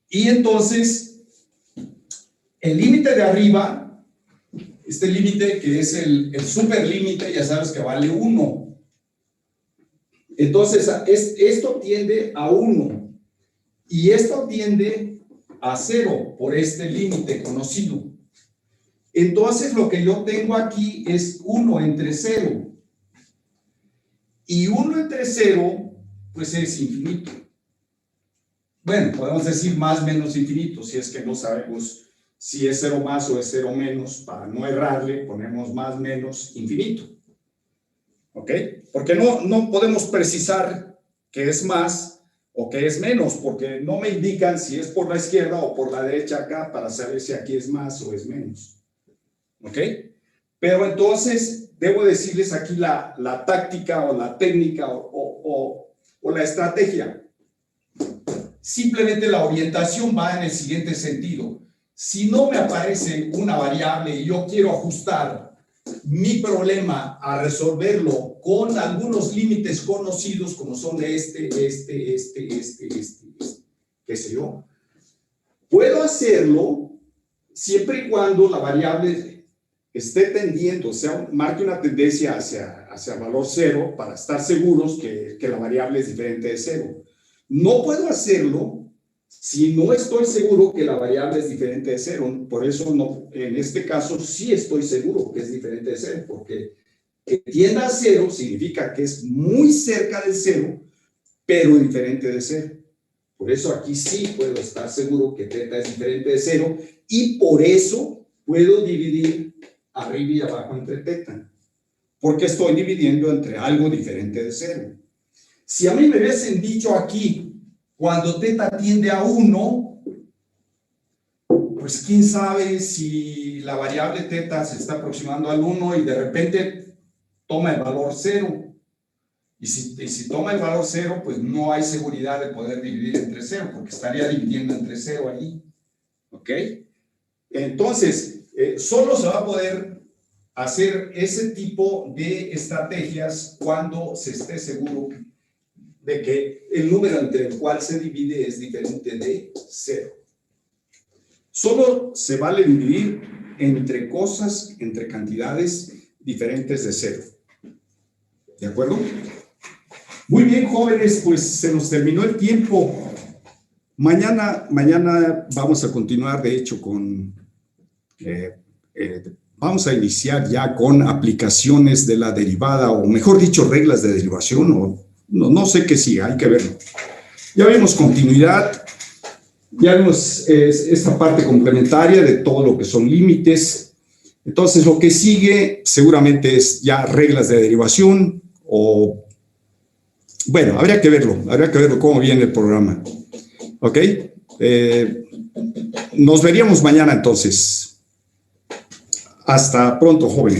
Y entonces, el límite de arriba, este límite que es el superlímite, ya sabes que vale 1. Entonces, esto tiende a 1. Y esto tiende a 0 por este límite conocido. Entonces, lo que yo tengo aquí es 1 entre 0. Y 1 entre 0, pues es infinito. Bueno, podemos decir más menos infinito, si es que no sabemos si es 0 más o es 0 menos. Para no errarle, ponemos más menos infinito. ¿Ok? Porque no podemos precisar que es más, o que es menos, porque no me indican si es por la izquierda o por la derecha acá para saber si aquí es más o es menos. ¿Ok? Pero entonces debo decirles aquí la táctica o la técnica o la estrategia. Simplemente la orientación va en el siguiente sentido. Si no me aparece una variable y yo quiero ajustar mi problema a resolverlo con algunos límites conocidos como son qué sé yo, puedo hacerlo siempre y cuando la variable esté tendiendo, o sea, marque una tendencia hacia valor cero para estar seguros que la variable es diferente de cero. No puedo hacerlo si no estoy seguro que la variable es diferente de cero. Por eso no, en este caso sí estoy seguro que es diferente de cero, porque que tienda a cero significa que es muy cerca del cero, pero diferente de cero. Por eso aquí sí puedo estar seguro que θ es diferente de cero y por eso puedo dividir arriba y abajo entre θ, porque estoy dividiendo entre algo diferente de cero. Si a mí me hubiesen dicho aquí, cuando θ tiende a 1, pues quién sabe si la variable θ se está aproximando al 1 y de repente toma el valor 0. Y si toma el valor 0, pues no hay seguridad de poder dividir entre 0, porque estaría dividiendo entre 0 allí. ¿Ok? Entonces, solo se va a poder hacer ese tipo de estrategias cuando se esté seguro de que el número entre el cual se divide es diferente de 0. Solo se vale dividir entre cosas, entre cantidades diferentes de 0. ¿De acuerdo? Muy bien, jóvenes, pues se nos terminó el tiempo. Mañana vamos a continuar, de hecho, vamos a iniciar ya con aplicaciones de la derivada, o mejor dicho, reglas de derivación, o no sé qué siga, hay que verlo. Ya vimos continuidad, ya vimos esta parte complementaria de todo lo que son límites. Entonces, lo que sigue seguramente es ya reglas de derivación, o bueno, habría que verlo cómo viene el programa. ¿Ok? Nos veríamos mañana entonces. Hasta pronto, jóvenes.